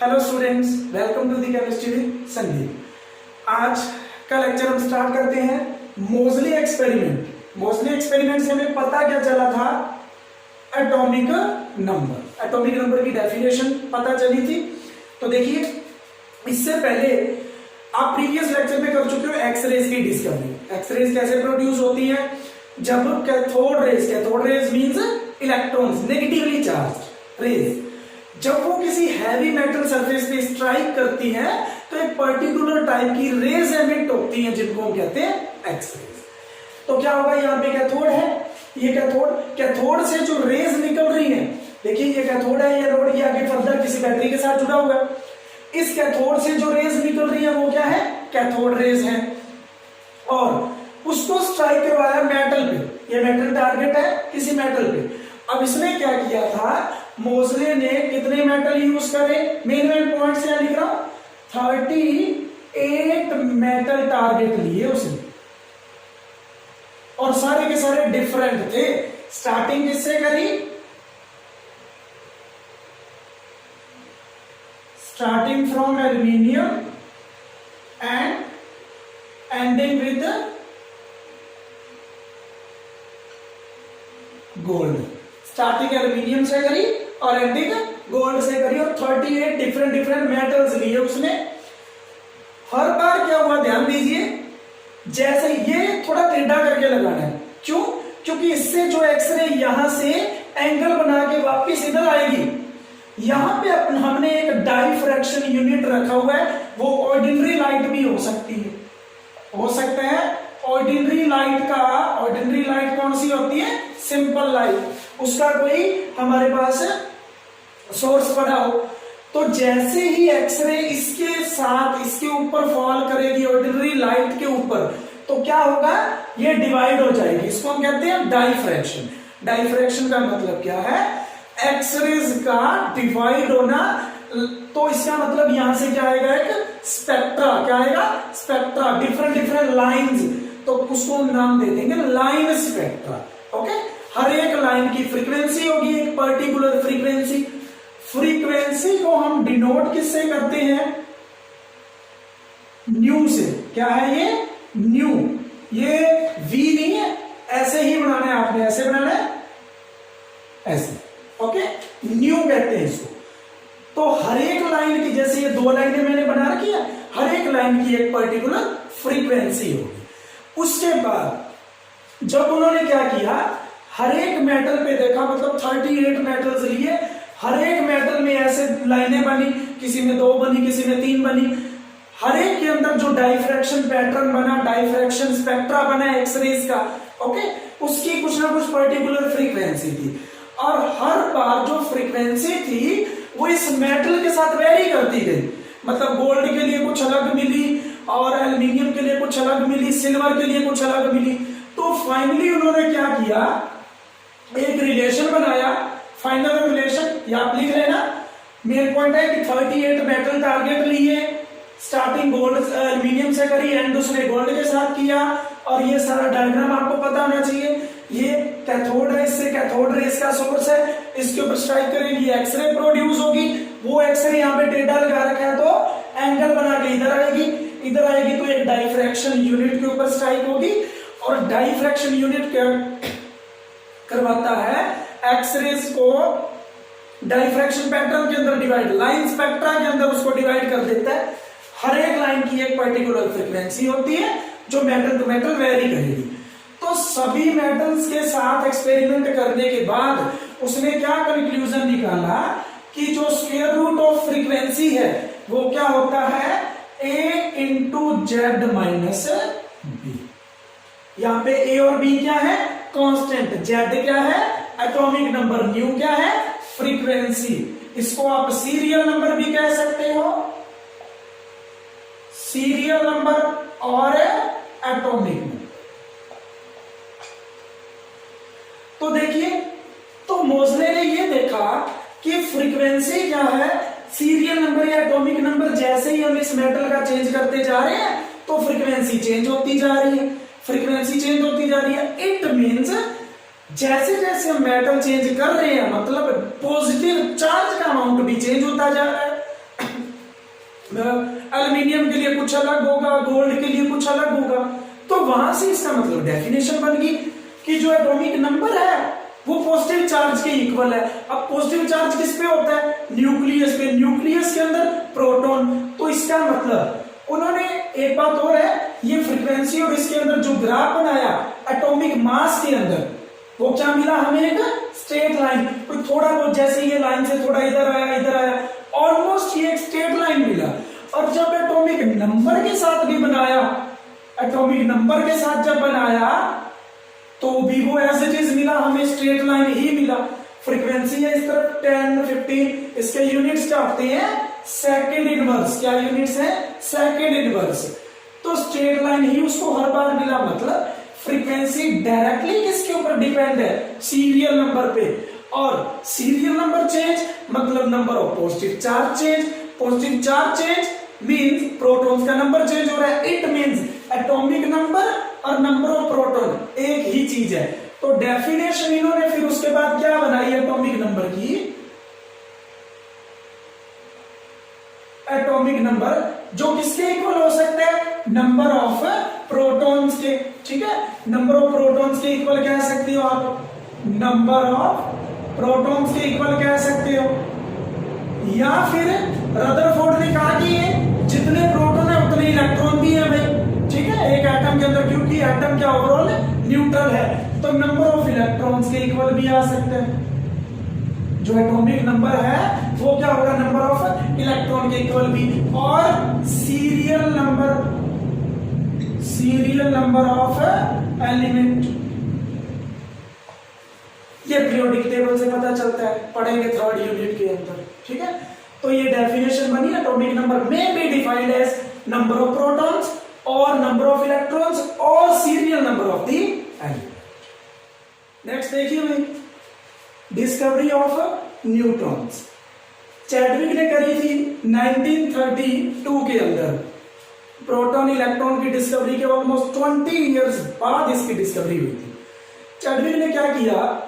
Hello students, welcome to the chemistry with Sandeep. आज का lecture हम स्टार्ट करते हैं मोजली एक्सपेरिमेंट। मोजली एक्सपेरिमेंट से हमें पता क्या चला था? Atomic number. एटॉमिक नंबर की डेफिनेशन पता चली थी। तो देखिए, इससे पहले आप प्रीवियस लेक्चर में कर चुके हो एक्सरेज की डिस्कवरी। एक्सरेज कैसे प्रोड्यूस होती है? जब cathode rays means electrons, negatively charge rays, जब वो किसी हैवी मेटल सरफेस पे स्ट्राइक करती है तो एक पर्टिकुलर टाइप की रेज एमिट होती है जिनको हम कहते हैं एक्सरेज। तो क्या होगा? यहाँ पे कैथोड है, ये कैथोड से जो रेज निकल रही है, देखिए ये कैथोड है, ये नोड, ये आगे फर्दर किसी बैटरी के साथ जुड़ा हुआ है। इस कैथोड से जो रेज निकल रही है वो क्या है? कैथोड रेज है। और उसको स्ट्राइक करवाया मेटल पे, ये मेटल टारगेट है किसी मेटल पे। अब इसने क्या किया था? मोजले ने कितने मेटल यूज करे? मेन पॉइंट से लिख रहा हूं, 38 मेटल टारगेट लिए उसने, और सारे के सारे डिफरेंट थे। स्टार्टिंग किससे करी? Starting from aluminium and ending with gold. Starting aluminium से करी और एंडिंग गोल्ड से करी, और 38 डिफरेंट मेटल्स लिए उसने। हर बार क्या हुआ ध्यान दीजिए, जैसे ये थोड़ा टेढ़ा करके लगाना है। क्यों? क्योंकि इससे जो एक्सरे यहां से एंगल बना के वापस इधर आएगी। यहां पे हमने एक डाइफ्रैक्शन यूनिट रखा हुआ है, वो ऑर्डिनरी लाइट भी हो सकती है, हो सकता है ऑर्डिनरी लाइट का। ऑर्डिनरी लाइट कौन सी होती है? Simple light. उसका कोई हमारे पास सोर्स पड़ा हो, तो जैसे ही एक्सरे इसके साथ इसके ऊपर फॉल करेगी ऑर्डिनरी लाइट के ऊपर, तो क्या होगा? ये डिवाइड हो जाएगी। इसको हम कहते हैं डाइफ्रैक्शन। डाइफ्रैक्शन का मतलब क्या है? एक्सरेज का डिवाइड होना। तो इसका मतलब यहां से क्या आएगा? एक स्पेक्ट्रा। क्या आएगा? Spectra, different lines. तो उसको हम नाम दे देंगे लाइन स्पेक्ट्रा। ओके, हर एक लाइन की फ्रीक्वेंसी होगी, एक पर्टिकुलर फ्रीक्वेंसी। फ्रीक्वेंसी को हम डिनोट किससे करते हैं? न्यू से। क्या है ये? न्यू। ये वी नहीं है, ऐसे ही बनाना है आपने, ऐसे बनाना है, ऐसे। ओके, न्यू कहते हैं इसको। तो हर एक लाइन की, जैसे ये दो लाइनें मैंने बना रखी है, हर एक लाइन की एक पर्टिकुलर फ्रीक्वेंसी होगी। उसके बाद जब उन्होंने क्या किया, हर एक मेटल पे देखा, मतलब 38 मेटल्स लिए, हर एक मेटल में ऐसे लाइनें बनी, किसी में 2 बनी, किसी में 3 बनी। हर एक के अंदर जो डाइफ्रैक्शन पैटर्न बना, डाइफ्रैक्शन स्पेक्ट्रा बना एक्सरेज का, ओके, उसकी कुछ ना कुछ पर्टिकुलर फ्रीक्वेंसी थी। और हर बार जो फ्रीक्वेंसी थी वो इस मेटल के साथ वेरी करती गई। मतलब गोल्ड के लिए कुछ अलग मिली, और एल्यूमिनियम के लिए कुछ अलग मिली, सिल्वर के लिए कुछ अलग मिली। तो फाइनली उन्होंने क्या किया? एक रिलेशन बनाया, फाइनल रिलेशन, या आप लिख लेना। मेन पॉइंट है कि 38 मेटल टारगेट लिए, स्टार्टिंग गोल्ड एल्यूमिनियम से करी, एंड उसने गोल्ड के साथ किया। और ये सारा डायग्राम आपको पता होना चाहिए। ये कैथोड है, इससे कैथोड रेस का सोर्स है, इसके ऊपर स्ट्राइक करेंगे, एक्सरे प्रोड्यूस होगी। वो एक्सरे यहाँ पे टेढ़ा लगा रखा है, तो एंगल बना के इधर आएगी, इधर आएगी तो एक डाइफ्रैक्शन यूनिट के ऊपर स्ट्राइक होगी। और डाइफ्रैक्शन यूनिट क्या करवाता है? एक्सरेज को डाइफ्रैक्शन पैटर्न के अंदर डिवाइड, लाइन स्पेक्ट्रा के अंदर उसको डिवाइड कर देता है। हर एक लाइन की एक पर्टिकुलर फ्रीक्वेंसी होती है जो मेटल टू मेटल वेरी करेगी। तो सभी मेटल्स के साथ एक्सपेरिमेंट करने के बाद उसने क्या कंक्लूजन निकाला कि जो स्क्वायर रूट ऑफ फ्रीक्वेंसी है वो क्या होता है? A into Z minus B. यहां पे A और B क्या है? कांस्टेंट। Z क्या है? Atomic number. न्यू क्या है? फ्रीक्वेंसी। इसको आप सीरियल नंबर भी कह सकते हो, सीरियल नंबर और एटॉमिक नंबर। तो देखिए, तो मोजले ने ये देखा कि फ्रीक्वेंसी क्या है, सीरियल नंबर या एटॉमिक नंबर, जैसे ही हम इस मेटल का चेंज करते जा रहे हैं तो फ्रीक्वेंसी चेंज होती जा रही है, फ्रीक्वेंसी चेंज होती जा रही है। इट मींस जैसे जैसे हम मेटल चेंज कर रहे हैं, मतलब पॉजिटिव चार्ज का अमाउंट भी चेंज होता जा रहा है। एल्यूमिनियम के लिए कुछ अलग होगा, गोल्ड के लिए कुछ अलग होगा। तो वहां से इसका मतलब डेफिनेशन बन गई कि जो एटॉमिक नंबर है वो पॉजिटिव चार्ज के इक्वल है। अब पॉजिटिव चार्ज किस पे होता है? न्यूक्लियस पे। न्यूक्लियस के अंदर प्रोटॉन। तो इसका मतलब उन्होंने एक बात और है, ये फ्रीक्वेंसी और इसके अंदर जो ग्राफ बनाया एटॉमिक मास के अंदर, वो क्या मिला हमें? एक स्ट्रेट लाइन। कोई थोड़ा बहुत जैसे ये लाइन से थोड़ा इधर आया, ऑलमोस्ट ये एक स्ट्रेट लाइन मिला। और जब एटॉमिक नंबर के साथ भी बनाया, एटॉमिक नंबर के साथ जब बनाया तो भी वो एज इट इज मिला, हमें स्ट्रेट लाइन ही मिला। फ्रीक्वेंसी है इस तरफ 10, 15, इसके यूनिट्स क्या होते हैं? Second inverse. क्या यूनिट्स है? Second inverse. तो स्ट्रेट लाइन ही उसको हर बार मिला। मतलब फ्रीक्वेंसी डायरेक्टली किसके ऊपर डिपेंड है? सीरियल नंबर पे। और सीरियल नंबर चेंज मतलब number of positive charge change. Positive charge change means protons का नंबर चेंज हो रहा है। इट मींस एटॉमिक नंबर और नंबर ऑफ प्रोटॉन एक ही चीज है। तो डेफिनेशन इन्होंने फिर उसके बाद क्या बनाई एटॉमिक नंबर की? एटॉमिक नंबर जो किसके इक्वल हो सकता है? नंबर ऑफ प्रोटॉन्स के। ठीक है, नंबर ऑफ प्रोटॉन्स के इक्वल कह सकते हो आप, नंबर ऑफ प्रोटॉन्स के इक्वल कह सकते हो। या फिर रदरफोर्ड ने कहा कि ये जितने प्रोटॉन है उतने इलेक्ट्रॉन भी है भाई। ठीक है, एक एटम के अंदर, क्योंकि एटम क्या ओवरऑल न्यूट्रल है, तो नंबर ऑफ इलेक्ट्रॉन्स के इक्वल भी आ सकते हैं। जो एटॉमिक नंबर है वो क्या होगा? नंबर ऑफ इलेक्ट्रॉन के इक्वल भी। और सीरियल नंबर ऑफ एलिमेंट, ये पीरियोडिक टेबल से पता चलता है, पढ़ेंगे थर्ड यूनिट के अंदर। ठीक है, तो ये डेफिनेशन बनी, एटॉमिक नंबर में be defined as number of protons और नंबर ऑफ इलेक्ट्रॉन्स और serial number of the element. Next देखिए भाई, डिस्कवरी ऑफ न्यूट्रॉन्स चैडविक ने करी थी 1932 के अंदर। प्रोटॉन इलेक्ट्रॉन की डिस्कवरी के ऑलमोस्ट 20 इयर्स बाद इसकी डिस्कवरी हुई थी। चैडविक ने क्या किया,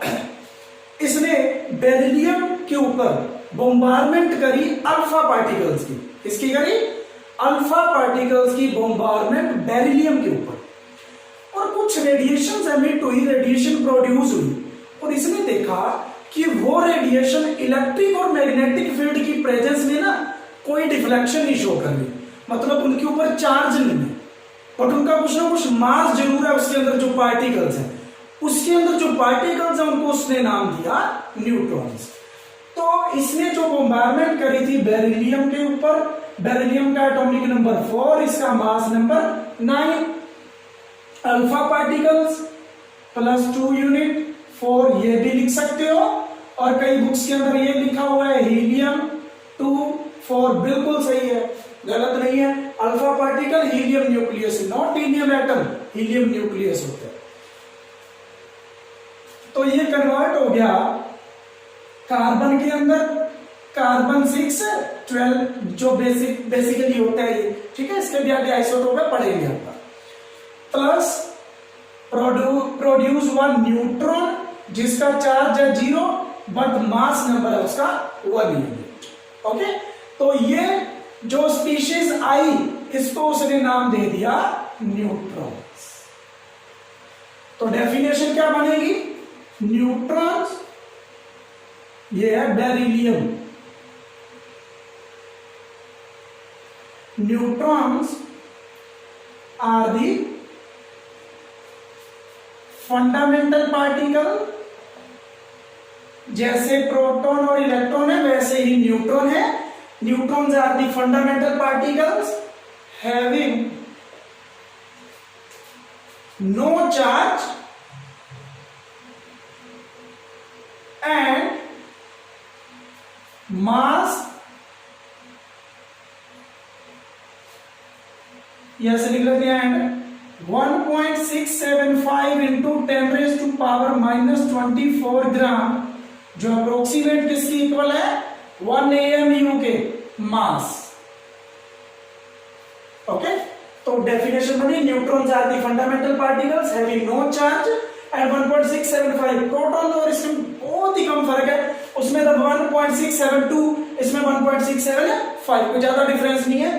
इसने बेरिलियम के ऊपर बॉम्बारमेंट करी अल्फा पार्टिकल्स की। इसकी करी अल्फा पार्टिकल्स की बॉम्बारमेंट बेरिलियम के ऊपर, और कुछ रेडिएशन एमिट हुई, रेडिएशन प्रोड्यूस हुई, और इसने देखा कि वो रेडिएशन इलेक्ट्रिक और मैग्नेटिक फील्ड की प्रेजेंस में ना कोई डिफ्लेक्शन नहीं शो कर रही। मतलब उनके ऊपर चार्ज नहीं है, बट उनका कुछ ना कुछ मास जरूर है। उसके अंदर जो पार्टिकल्स है, उसके अंदर जो पार्टिकल्स है उनको उसने नाम दिया न्यूट्रॉन्स। तो इसने जो बॉम्बारमेंट करी थी बेरिलियम के ऊपर, बेरिलियम का एटॉमिक नंबर 4, इसका mass number 9, alpha particles plus 2 unit 4, ये भी लिख सकते हो। और कई बुक्स के अंदर ये लिखा हुआ है हीलियम 2, 4, बिल्कुल सही है, गलत नहीं है। Alpha particle helium nucleus, not helium atom, helium nucleus होता है। तो ये कन्वर्ट हो गया कार्बन के अंदर, कार्बन 6, 12 जो बेसिकली होता है ये। ठीक है, इसके भी आगे आइसोटोप है, पढ़ेंगे आपका। प्लस प्रोड्यूस 1 न्यूट्रॉन जिसका चार्ज है 0 बट मास नंबर है उसका 1 यूनिट। ओके, तो ये जो स्पीशीज आई इसको उसने नाम दे दिया न्यूट्रॉन्स। तो डेफिनेशन क्या बनेगी? न्यूट्रॉन्स, ये है beryllium. Neutrons are the fundamental particle. जैसे प्रोटॉन और इलेक्ट्रॉन है वैसे ही न्यूट्रॉन है। Neutrons are the fundamental particles having no charge and mass, yes लिख लेते हैं, 1.675 into 10 raised to power minus 24 ग्राम, जो अप्रोक्सीमेट किसकी इक्वल है? 1 AMU के मास। ओके, तो डेफिनेशन बनी, neutrons are the fundamental particles having no charge and 1.675। Proton और इसमें बहुत ही कम फर्क है, उसमें तो 1.672 इसमें 1.675, कोई ज्यादा डिफरेंस नहीं है,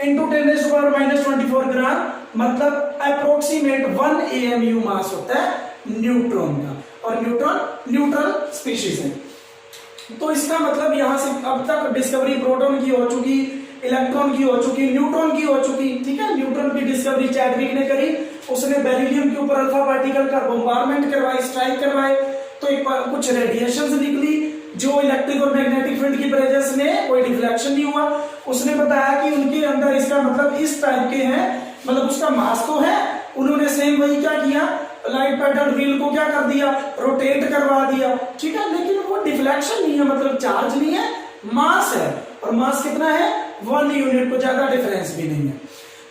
इंटू 10⁻⁻24 ग्राम, मतलब अप्रोक्सीमेट 1 AMU मास होता है न्यूट्रॉन का, और न्यूट्रॉन न्यूट्रल स्पीशीज है। तो इसका मतलब यहां से अब तक डिस्कवरी प्रोटॉन की हो चुकी, इलेक्ट्रॉन की हो चुकी, न्यूट्रॉन की हो चुकी, ठीक है। न्यूट्रॉन की डिस्कवरी चैडविक ने करी, उसने बेरिलियम के ऊपर अल्फा पार्टिकल का बॉम्बारमेंट करवाई, स्ट्राइक करवाए, तो एक कुछ रेडिएशंस निकली जो इलेक्ट्रिक और मैग्नेटिक फील्ड की प्रेजेंस में कोई डिफ्लेक्शन नहीं हुआ। उसने बताया कि उनके अंदर इसका मतलब इस टाइप के हैं, मतलब उसका मास तो है, उन्होंने सेम वही क्या किया, लाइट पैटर्न व्हील को क्या कर दिया, रोटेट करवा दिया, ठीक है, लेकिन वो डिफ्लेक्शन नहीं है, मतलब चार्ज नहीं है, मास है, और मास कितना है 1 यूनिट, को ज्यादा डिफरेंस भी नहीं है।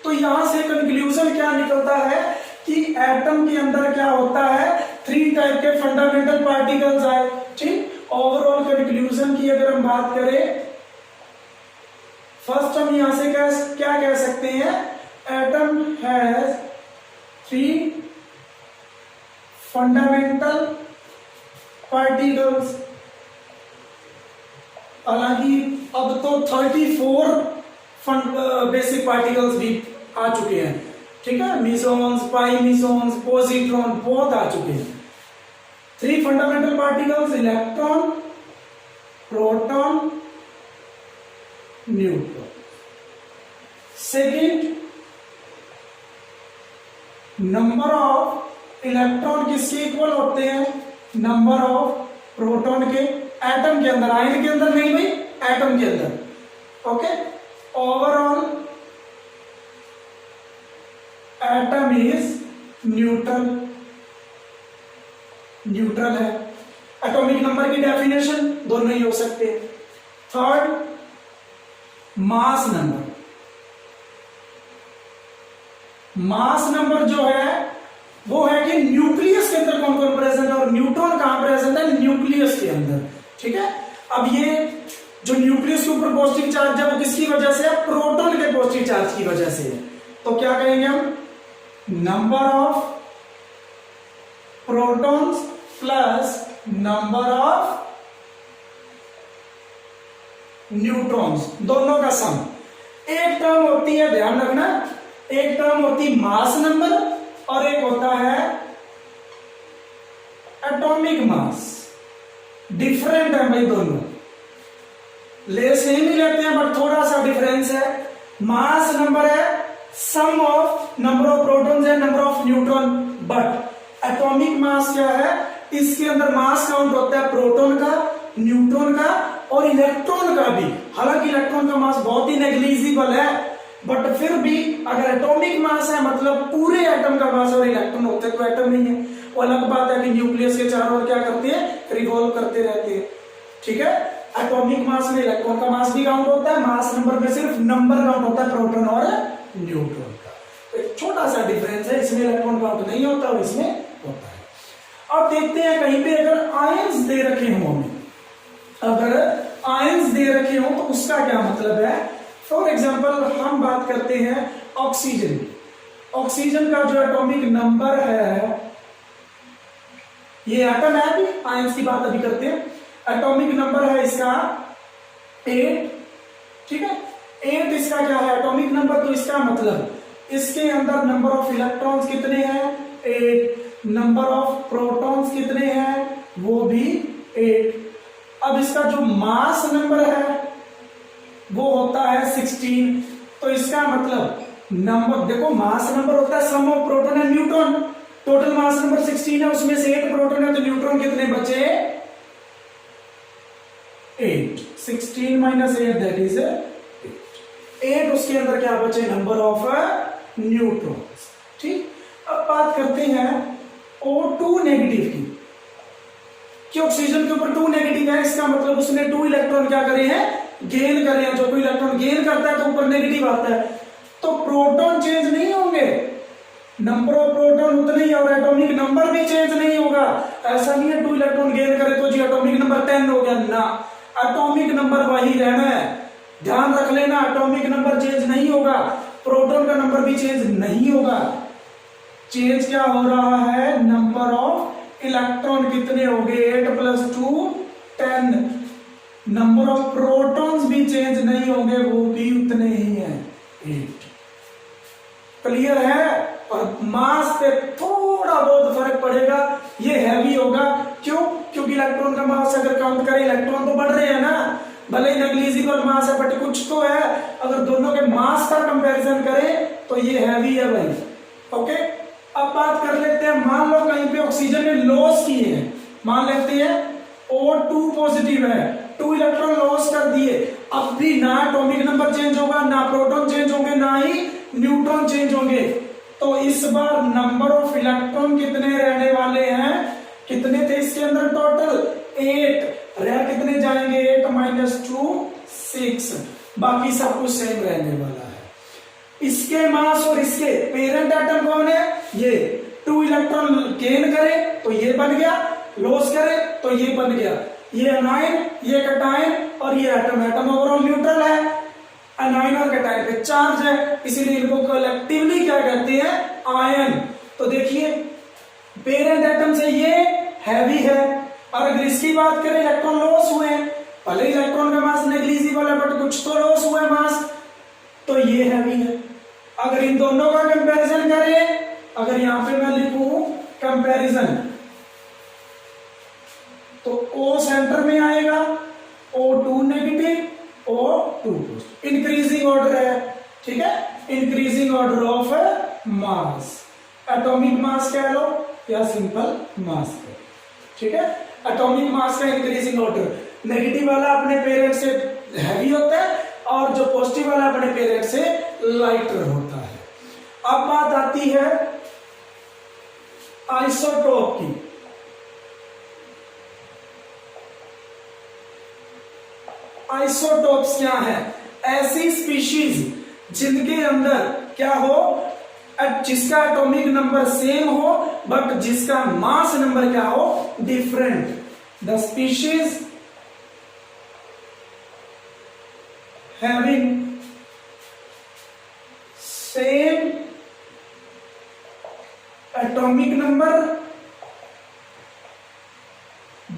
तो यहां से कंक्लूजन क्या निकलता है कि एटम के अंदर क्या होता है, 3 टाइप के फंडामेंटल पार्टिकल्स आए, ठीक। ओवरऑल कंक्लूजन की अगर हम बात करें, फर्स्ट हम यहां से क्या कह सकते हैं, एटम हैज 3 फंडामेंटल पार्टिकल्स। हालांकि अब तो 34 बेसिक पार्टिकल्स भी आ चुके हैं, ठीक है, मिसॉन्स, पाई मिसॉन्स, पॉजिट्रॉन बहुत आ चुके हैं। 3 fundamental particles, electron, proton, neutron. Second, number of electron किसके इक्वल होते हैं, नंबर ऑफ प्रोटॉन के, एटम के अंदर, आयन के अंदर नहीं भाई, एटम के अंदर, okay. Overall atom is neutral, neutral है। एटॉमिक नंबर की डेफिनेशन दोनों ही हो सकते हैं। Third, mass number, mass number जो है वो है कि न्यूक्लियस के अंदर कौन कौन प्रेजेंट है, और न्यूट्रॉन कहां प्रेजेंट है, न्यूक्लियस के अंदर, ठीक है। अब ये जो न्यूक्लियस के ऊपर पॉजिटिव चार्ज है वो किसकी वजह से है, प्रोटॉन के पॉजिटिव चार्ज की वजह से है। तो क्या कहेंगे हम, number of protons plus number of neutrons, दोनों का सम। एक टर्म होती है, ध्यान रखना, एक टर्म होती मास नंबर और एक होता है एटॉमिक मास। डिफरेंट है भाई दोनों, ले सेम ही लेते हैं बट थोड़ा सा डिफरेंस है। मास नंबर है sum of number of protons and number of neutron, but atomic mass क्या है, इसके अंदर मास काउंट होता है प्रोटॉन का, न्यूट्रॉन का और इलेक्ट्रॉन का भी। हालांकि इलेक्ट्रॉन का मास बहुत ही नेग्लिजिबल है, बट फिर भी अगर एटॉमिक मास है मतलब पूरे एटम का मास और इलेक्ट्रॉन होते तो एटम नहीं है। वो अलग बात है कि न्यूक्लियस के चारों ओर क्या करते हैं, रिवॉल्व करते रहते हैं, ठीक है। एटॉमिक मास में इलेक्ट्रॉन का मास भी काउंट होता है, मास नंबर में सिर्फ नंबर काउंट होता है प्रोटॉन और न्यूट्रॉन का। तो एक छोटा सा डिफरेंस है, इसमें इलेक्ट्रॉन काउंट नहीं होता और इसमें होता है। अब देखते हैं कहीं पे अगर आयंस दे रखे हों, हमें अगर आयंस दे रखे हों तो उसका क्या मतलब है। फॉर एग्जाम्पल हम बात करते हैं ऑक्सीजन, ऑक्सीजन का जो एटॉमिक नंबर है, ये एटम है, अभी आयंस की बात अभी करते हैं। एटॉमिक नंबर है इसका 8, ठीक है, 8 इसका क्या है एटॉमिक नंबर। तो इसका मतलब इसके अंदर नंबर ऑफ इलेक्ट्रॉन्स कितने हैं, 8, नंबर ऑफ प्रोटॉन्स कितने हैं, वो भी 8। अब इसका जो मास नंबर है वो होता है 16। तो इसका मतलब नंबर देखो, मास नंबर होता है sum of proton and neutron, total mass number 16 है, उसमें से 8 प्रोटॉन है, तो न्यूट्रॉन कितने बचे, 8। 16 माइनस 8 दैट इज 8। उसके अंदर क्या बचे, नंबर ऑफ न्यूट्रॉन्स, ठीक। अब बात करते हैं O2 नेगेटिव की, कि ऑक्सीजन के ऊपर 2 नेगेटिव है, इसका मतलब उसने 2 इलेक्ट्रॉन क्या करे हैं, गेन करे हैं। जो कोई इलेक्ट्रॉन गेन करता है तो ऊपर नेगेटिव आता है, तो प्रोटॉन चेंज नहीं होंगे, नंबर ऑफ प्रोटॉन उतने ही और एटॉमिक नंबर भी चेंज नहीं होगा। ऐसा नहीं है 2 इलेक्ट्रॉन गेन करे तो जी एटॉमिक नंबर 10 हो गया ना, एटॉमिक नंबर वही रहना है, ध्यान रख लेना। एटॉमिक नंबर चेंज नहीं होगा, प्रोटॉन का नंबर भी चेंज नहीं होगा। चेंज क्या हो रहा है, नंबर ऑफ इलेक्ट्रॉन कितने हो गए, 8 + 2 10, नंबर ऑफ प्रोटॉन्स भी चेंज नहीं होंगे, वो भी उतने ही हैं 8। क्लियर है? और मास पे थोड़ा बहुत फर्क पड़ेगा, ये हैवी होगा। क्यों? क्योंकि इलेक्ट्रॉन का मास अगर काउंट करें, इलेक्ट्रॉन तो बढ़ रहे हैं ना, भले ही नेग्लिजिबल मास है बट कुछ तो है। अगर दोनों के मास का कंपैरिजन करें तो ये हैवी है भाई। ओके, अब बात कर लेते हैं, मान लो कहीं पे ऑक्सीजन ने लॉस किए हैं, मान लेते हैं O2 पॉजिटिव है, 2 इलेक्ट्रॉन लॉस कर दिए, अब भी ना एटॉमिक नंबर चेंज होगा, ना प्रोटॉन चेंज होंगे, ना ही न्यूट्रॉन चेंज होंगे। तो इस बार नंबर ऑफ इलेक्ट्रॉन कितने रहने वाले हैं? कितने थे इसके अंदर टोटल? 8। रह कितने जाएंगे? 8 - 2 6। बाकी सब कुछ सेम रहने वाला है। इसके मास और इसके पेरेंट एटम कौन है? ये 2 इलेक्ट्रॉन गेन करे तो ये बन गया, लॉस करे तो ये बन गया। ये एनाइन, ये कैटायन और ये एटम। एटम ओवरऑल न्यूट्रल है, एनाइन और कैटायन पे चार्ज है, इसीलिए इनको कलेक्टिवली क्या कहते हैं? आयन। तो देखिए पेरेंट एटम से ये हैवी है, और अगर इसकी बात करें, इलेक्ट्रॉन लॉस हुए हैं, भले इलेक्ट्रॉन का मास नेग्लिजिबल है बट कुछ तो लॉस हुआ है मास, तो ये हैवी है। अगर इन दोनों का कंपैरिजन करें, अगर यहां पे मैं लिखूं कंपैरिजन, तो O सेंटर में आएगा, O2 negative, O2 positive. Increasing order है, ठीक है, increasing order of mass, atomic mass कह लो या सिंपल मास कह लो, ठीक है। एटॉमिक मास का इंक्रीजिंग ऑर्डर, नेगेटिव वाला अपने पेरेंट से हैवी होता है और जो पॉजिटिव वाला अपने पेरेंट से लाइटर होता है। अब बात आती है आइसोटोप की। आइसोटोप्स क्या है? ऐसी स्पीशीज जिनके अंदर क्या हो, जिसका एटॉमिक नंबर सेम हो बट जिसका मास नंबर क्या हो, different. The species having same atomic number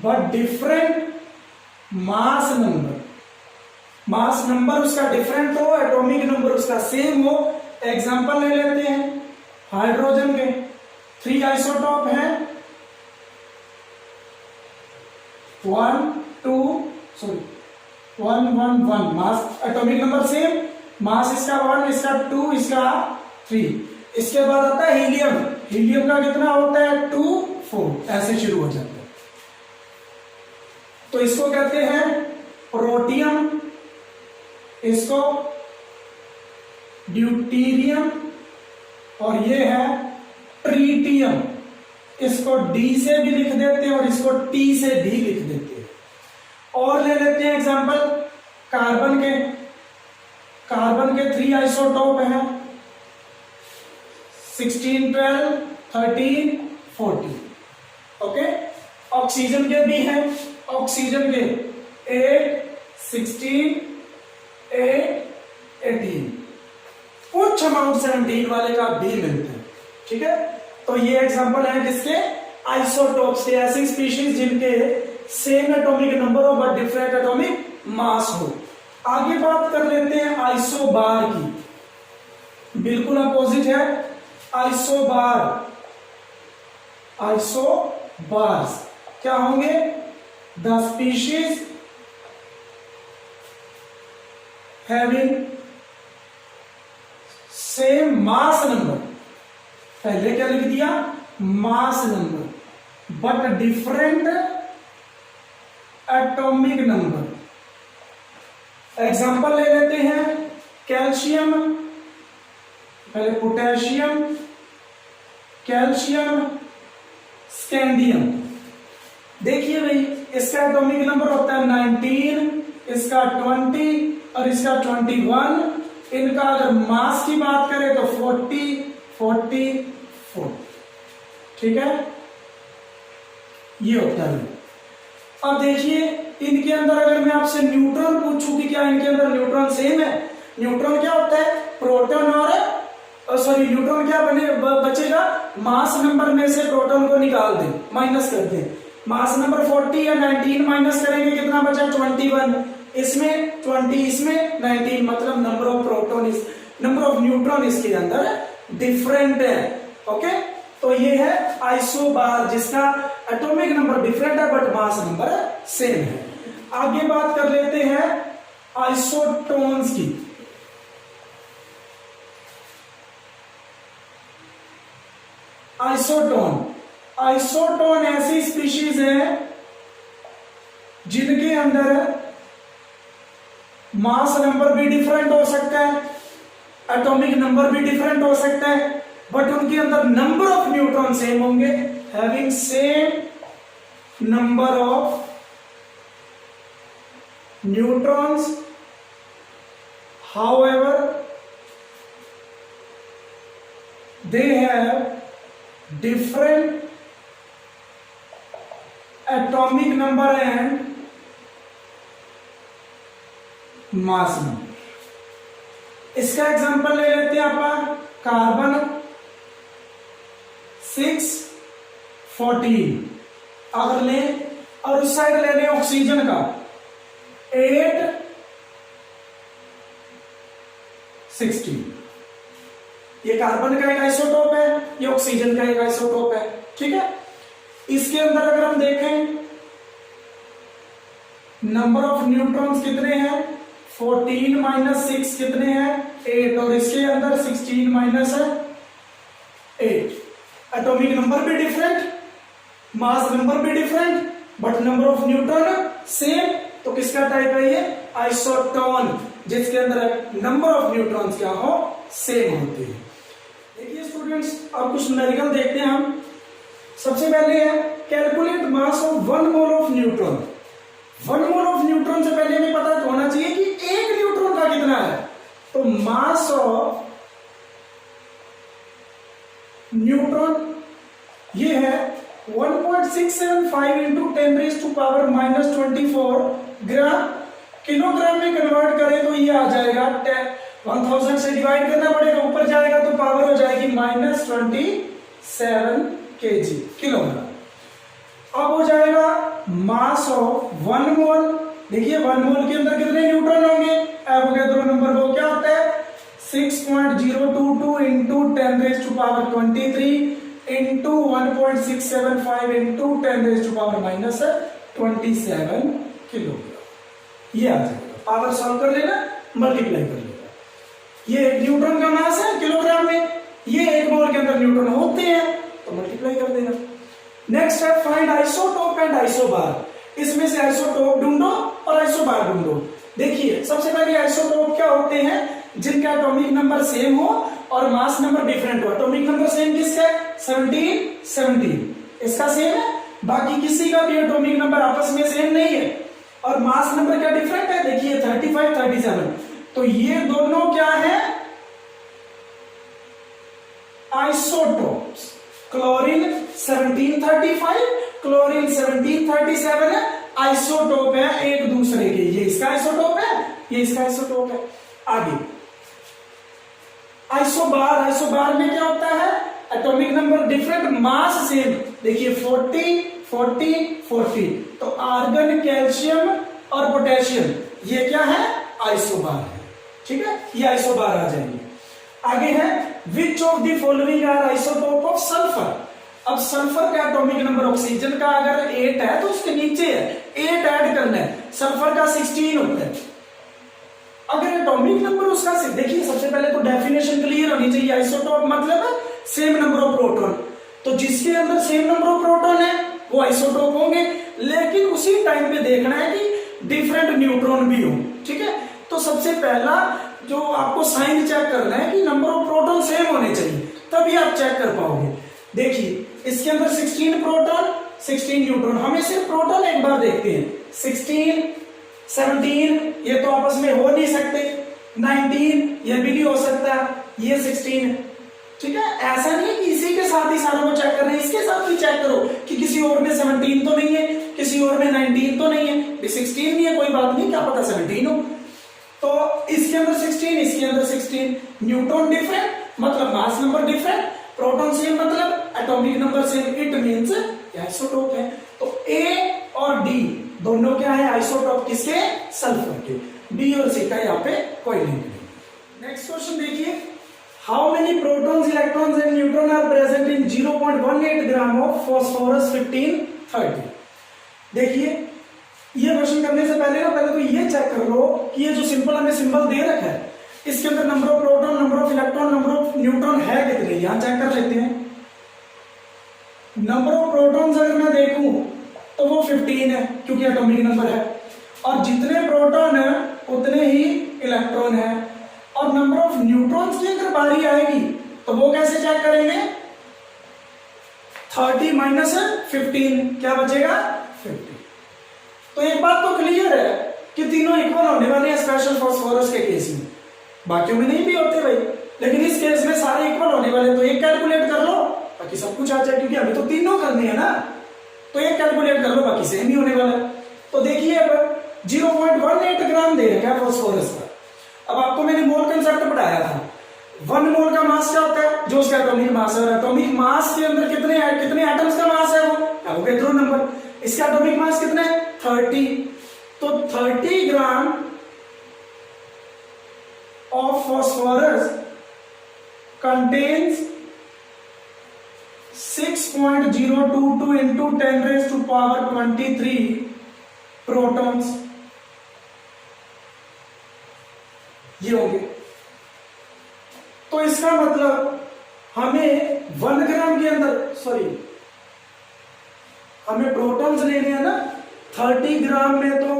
but different mass number. Mass number उसका डिफरेंट हो, एटॉमिक नंबर उसका सेम हो। एग्जांपल ले लेते हैं हाइड्रोजन के 3 आइसोटॉप हैं, 1 1 1 मास एटॉमिक नंबर सेम, मास इसका 1, इसका 2, इसका 3। इसके बाद आता है हीलियम। हीलियम का कितना होता है? 2 4, ऐसे शुरू हो जाता है। तो इसको कहते हैं प्रोटियम, इसको ड्यूटीरियम, और ये है ट्रीटियम। इसको डी से भी लिख देते हैं और इसको टी से भी लिख देते हैं। और ले लेते हैं एग्जांपल कार्बन के। कार्बन के 3 आइसोटोप हैं, 16 12 13 14। ओके, ऑक्सीजन के भी हैं, ऑक्सीजन के 8 16 8 18, कुछ अमाउंट 17 वाले का भी मिलते हैं, ठीक है। तो ये एग्जांपल है किसके? आइसोटोप्स के, ऐसी स्पीशीज जिनके सेम एटॉमिक नंबर हो बट डिफरेंट एटॉमिक मास हो। आगे बात कर लेते हैं आइसोबार की, बिल्कुल अपोजिट है आइसोबार। आइसोबार्स क्या होंगे? The species having same mass number, पहले क्या लिख दिया? Mass number but different atomic number. Example ले लेते हैं कैल्शियम, पहले पोटेशियम, कैल्शियम, स्कैंडियम। देखिए भाई, इसका एटॉमिक नंबर होता है 19, इसका 20 और इसका 21। इनका अगर मास की बात करें तो 40 40 40, ठीक है, ये होता है। अब देखिए इनके अंदर अगर मैं आपसे न्यूट्रॉन पूछूं कि क्या इनके अंदर न्यूट्रॉन सेम है? न्यूट्रॉन क्या होता है? प्रोटॉन और सॉरी न्यूट्रॉन क्या बचेगा? मास नंबर में से प्रोटॉन को निकाल दें, माइनस कर दें। मास नंबर 40 या 19 माइनस करेंगे कितना बचा 21, इसमें 20, इसमें 19, मतलब number of proton number of neutron इसके अंदर डिफरेंट है। ओके, तो ये है आइसोबार जिसका एटॉमिक नंबर डिफरेंट है बट मास नंबर सेम है। आगे बात कर लेते हैं आइसोटोन्स की। आइसोटोन ऐसी स्पीशीज है जिनके अंदर मास नंबर भी डिफरेंट हो सकता है, एटॉमिक नंबर भी डिफरेंट हो सकता है, बट उनके अंदर नंबर ऑफ न्यूट्रॉन सेम होंगे, having same number of neutrons, however they have different atomic number and mass number. इसका एग्जांपल ले लेते हैं अपन, कार्बन 614 अगर ले, और उस साइड ले लें ऑक्सीजन का 816। ये कार्बन का एक आइसोटोप है, ये ऑक्सीजन का एक आइसोटोप है, ठीक है। इसके अंदर अगर हम देखें नंबर ऑफ न्यूट्रॉन्स कितने हैं 14 माइनस 6 कितने हैं 8, और इसके अंदर 16 माइनस है 8। एटॉमिक नंबर भी डिफरेंट, मास नंबर भी different, but number of neutron same. तो किसका टाइप है ये आइसोटोन, जिसके अंदर नंबर ऑफ न्यूट्रॉन्स क्या हो सेम होते हैं। देखिए स्टूडेंट्स, अब कुछ न्यूमेरिकल देखते हैं हम। सबसे पहले है calculate mass of 1 mole of neutron. 1 mole of neutron से पहले हमें पता होना चाहिए कि एक न्यूट्रॉन का कितना है। तो मास ऑफ न्यूट्रॉन ये है 1.675 इंटू 10⁻⁻24 ग्राम। किलोग्राम में कन्वर्ट करें तो ये आ जाएगा 1000 से डिवाइड करना पड़ेगा, ऊपर जाएगा तो पावर हो जाएगी -27 kg किलोग्राम। अब हो जाएगा मास ऑफ 1 मोल। देखिए 1 मोल के अंदर कितने न्यूट्रॉन होंगे, एवोगैड्रो नंबर वो क्या होता है 6.022 इंटू 10⁻23 इंटू 1.675 इंटू 10⁻⁻27 किलोग्राम। ये आ जाएगा, पावर सॉल्व कर लेना, मल्टीप्लाई कर लेना। ये न्यूट्रॉन का मास है किलोग्राम में, ये 1 मोल के अंदर न्यूट्रॉन होते हैं तो मल्टीप्लाई कर देना। नेक्स्ट है फाइंड आइसोटोप एंड आइसोबार। इसमें से आइसोटोप ढूंढो और आइसोबार ढूंढो। देखिए सबसे पहले आइसोटोप क्या होते हैं, जिनका एटॉमिक नंबर सेम हो और मास नंबर डिफरेंट हो। एटॉमिक नंबर सेम किसका है 17 इसका सेम है, बाकी किसी का भी एटॉमिक नंबर आपस में सेम नहीं है। और मास नंबर क्या डिफरेंट है, देखिए 35 37। तो ये दोनों क्या है आइसोटोप्स। क्लोरीन 1735, क्लोरीन 1737 है, आइसोटोप है एक दूसरे के। ये इसका आइसोटोप है, ये इसका आइसोटोप है। आगे आइसोबार। आइसोबार में क्या होता है atomic number different, mass same. देखिए 40 40 40। तो आर्गन, कैल्शियम और पोटेशियम ये क्या है आइसोबार है, ठीक है। ये आइसोबार आ जाएंगे। आगे है which of the following are isotope of sulphur. अब सल्फर का एटॉमिक नंबर ऑक्सीजन का अगर 8 है तो उसके नीचे है 8 ऐड करना है। सल्फर का 16 होता है। अगर एटॉमिक नंबर उसका देखिए सबसे पहले तो डेफिनेशन क्लियर होनी चाहिए। आइसोटोप मतलब है सेम नंबर ऑफ प्रोटॉन। तो जिसके अंदर सेम नंबर ऑफ प्रोटॉन है वो आइसोटोप होंगे, लेकिन उसी टाइम पे देखना है कि डिफरेंट न्यूट्रॉन भी हो, ठीक है। तो सबसे पहला जो आपको साइन चेक करना है कि नंबर ऑफ प्रोटॉन सेम होने चाहिए, तभी आप चेक कर पाओगे। देखिए इसके अंदर 16 प्रोटॉन 16 न्यूट्रॉन। हमें सिर्फ प्रोटॉन एक बार देखते हैं। 16 17 ये तो आपस में हो नहीं सकते, 19 ये भी नहीं हो सकता, ये 16, ठीक है। ऐसा नहीं है कि इसी के साथ ही सारों को चेक कर रहे हैं, इसके साथ भी चेक करो कि किसी और में 17 तो नहीं है, किसी और में 19 तो नहीं है, 16 नहीं है, कोई बात नहीं, क्या पता 17 हो। तो इसके अंदर 16, इसके अंदर 16। न्यूट्रॉन डिफरेंट मतलब mass number different, proton same मतलब atomic number same. It means ये आइसोटोप है। तो A और D दोनों क्या है, आइसोटोप किसके, सल्फर के। B और C का यहाँ पे कोई लिंक नहीं। नेक्स्ट क्वेश्चन देखिए, how many protons, electrons and neutron are present in 0.18 gram of phosphorus 1530। देखिए ये क्वेश्चन करने से पहले तो ये चेक कर लो कि ये जो सिंपल हमें सिंबल दे रखा है इसके अंदर number of proton, number of electron, number of neutron है कितने, यहां चेक कर लेते हैं। नंबर ऑफ प्रोटॉन्स अगर मैं देखूं तो वो 15 है क्योंकि एटॉमिक नंबर है, और जितने प्रोटॉन है उतने ही इलेक्ट्रॉन है। और नंबर ऑफ न्यूट्रॉन्स की अगर बारी आएगी तो वो कैसे चेक करेंगे, 30 माइनस 15 क्या बचेगा, 50। तो एक बात तो क्लियर है कि तीनों इक्वल होने वाले हैं स्पेशल फास्फोरस के केस में, बाकियों में नहीं भी होते भाई, लेकिन इस केस में सारे इक्वल होने वाले। तो एक कैलकुलेट कर लो बाकी सब कुछ आ जाए, क्योंकि हमें तो तीनों करने हैं ना, तो एक कैलकुलेट कर लो बाकी सेम ही होने वाला है। तो देखिए अब 0.18 ग्राम दे रखा है फास्फोरस का। अब आपको मैंने मोल कंसेप्ट पढ़ाया था, 1 मोल का मास क्या होता है, जो उसका एटॉमिक मास है। एटॉमिक मास के अंदर कितने एटम्स का मास है, वो एवोगैड्रो नंबर। इसका एटॉमिक मास कितना है, 30। तो 30 gram of phosphorus contains 6.022 into 10 raised to power 23 protons, ये होंगे। तो इसका मतलब हमें 1 ग्राम के अंदर, हमें प्रोटॉन्स लेने हैं ना, 30 ग्राम में तो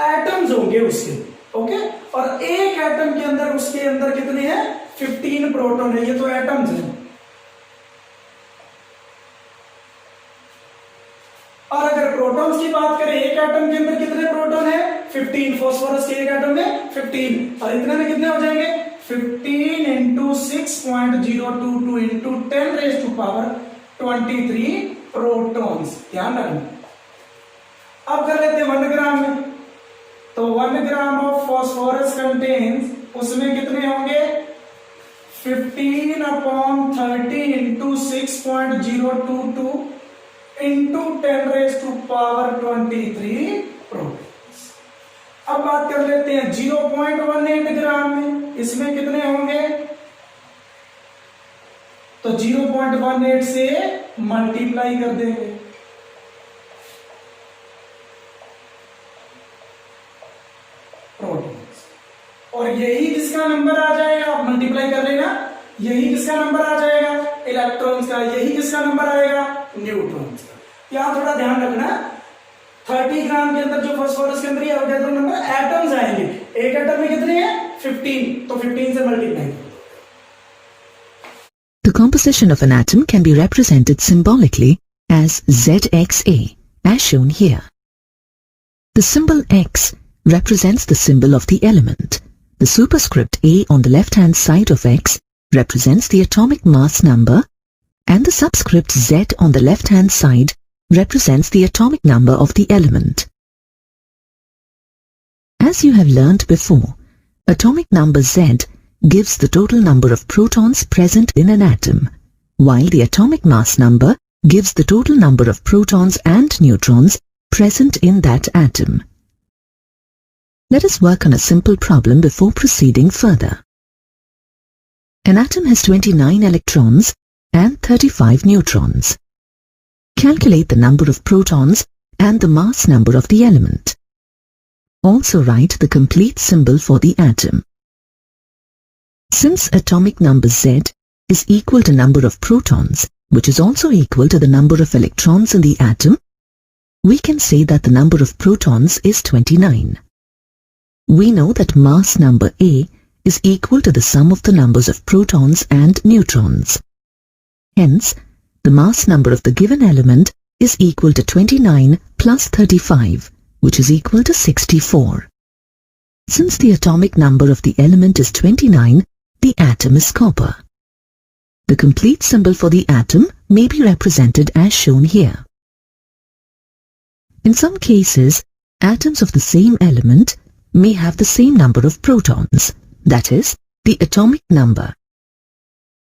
एटम्स होंगे उसके, ओके, और एक एटम के अंदर उसके अंदर कितने हैं, 15 प्रोटॉन है, ये तो एटम्स हैं। और अगर प्रोटॉन्स की बात करें, एक एटम के अंदर कितने प्रोटॉन है, 15। फास्फोरस के एक एटम में 15, और इतने में कितने हो जाएंगे, 15 into 6.022 into 10 raised to power 23 protons, ध्यान रखना। अब कर लेते हैं 1 ग्राम में, तो 1 ग्राम ऑफ फास्फोरस कंटेन्स, उसमें कितने होंगे, 15/30 into 6.022 into 10 raised to power 23 protons. अब बात कर लेते हैं 0.18 ग्राम में, इसमें कितने होंगे, तो 0.18 से मल्टीप्लाई कर देंगे, प्रोटॉन्स। और यही किसका नंबर आ जाएगा, आप मल्टीप्लाई कर लेना, यही किसका नंबर आ जाएगा, इलेक्ट्रॉन्स का। यही किसका नंबर आएगा, न्यूट्रॉन्स का। यहां थोड़ा ध्यान रखना, 30 ग्राम के अंदर जो फास्फोरस के अंदर ये अवोगैड्रो नंबर एटम्स आएंगे, एक एटम में कितने हैं, 15, तो 15 से multiply. The composition of an atom can be represented symbolically as ZXA, as shown here. The symbol X represents the symbol of the element. The superscript A on the left-hand side of X represents the atomic mass number, and the subscript Z on the left-hand side represents the atomic number of the element. As you have learnt before, atomic number Z gives the total number of protons present in an atom, while the atomic mass number gives the total number of protons and neutrons present in that atom. Let us work on a simple problem before proceeding further. An atom has 29 electrons and 35 neutrons. Calculate the number of protons and the mass number of the element. Also write the complete symbol for the atom. Since atomic number Z is equal to number of protons, which is also equal to the number of electrons in the atom, we can say that the number of protons is 29. We know that mass number A is equal to the sum of the numbers of protons and neutrons. Hence, the mass number of the given element is equal to 29 plus 35, which is equal to 64. Since the atomic number of the element is 29, the atom is copper. The complete symbol for the atom may be represented as shown here. In some cases, atoms of the same element may have the same number of protons, that is, the atomic number,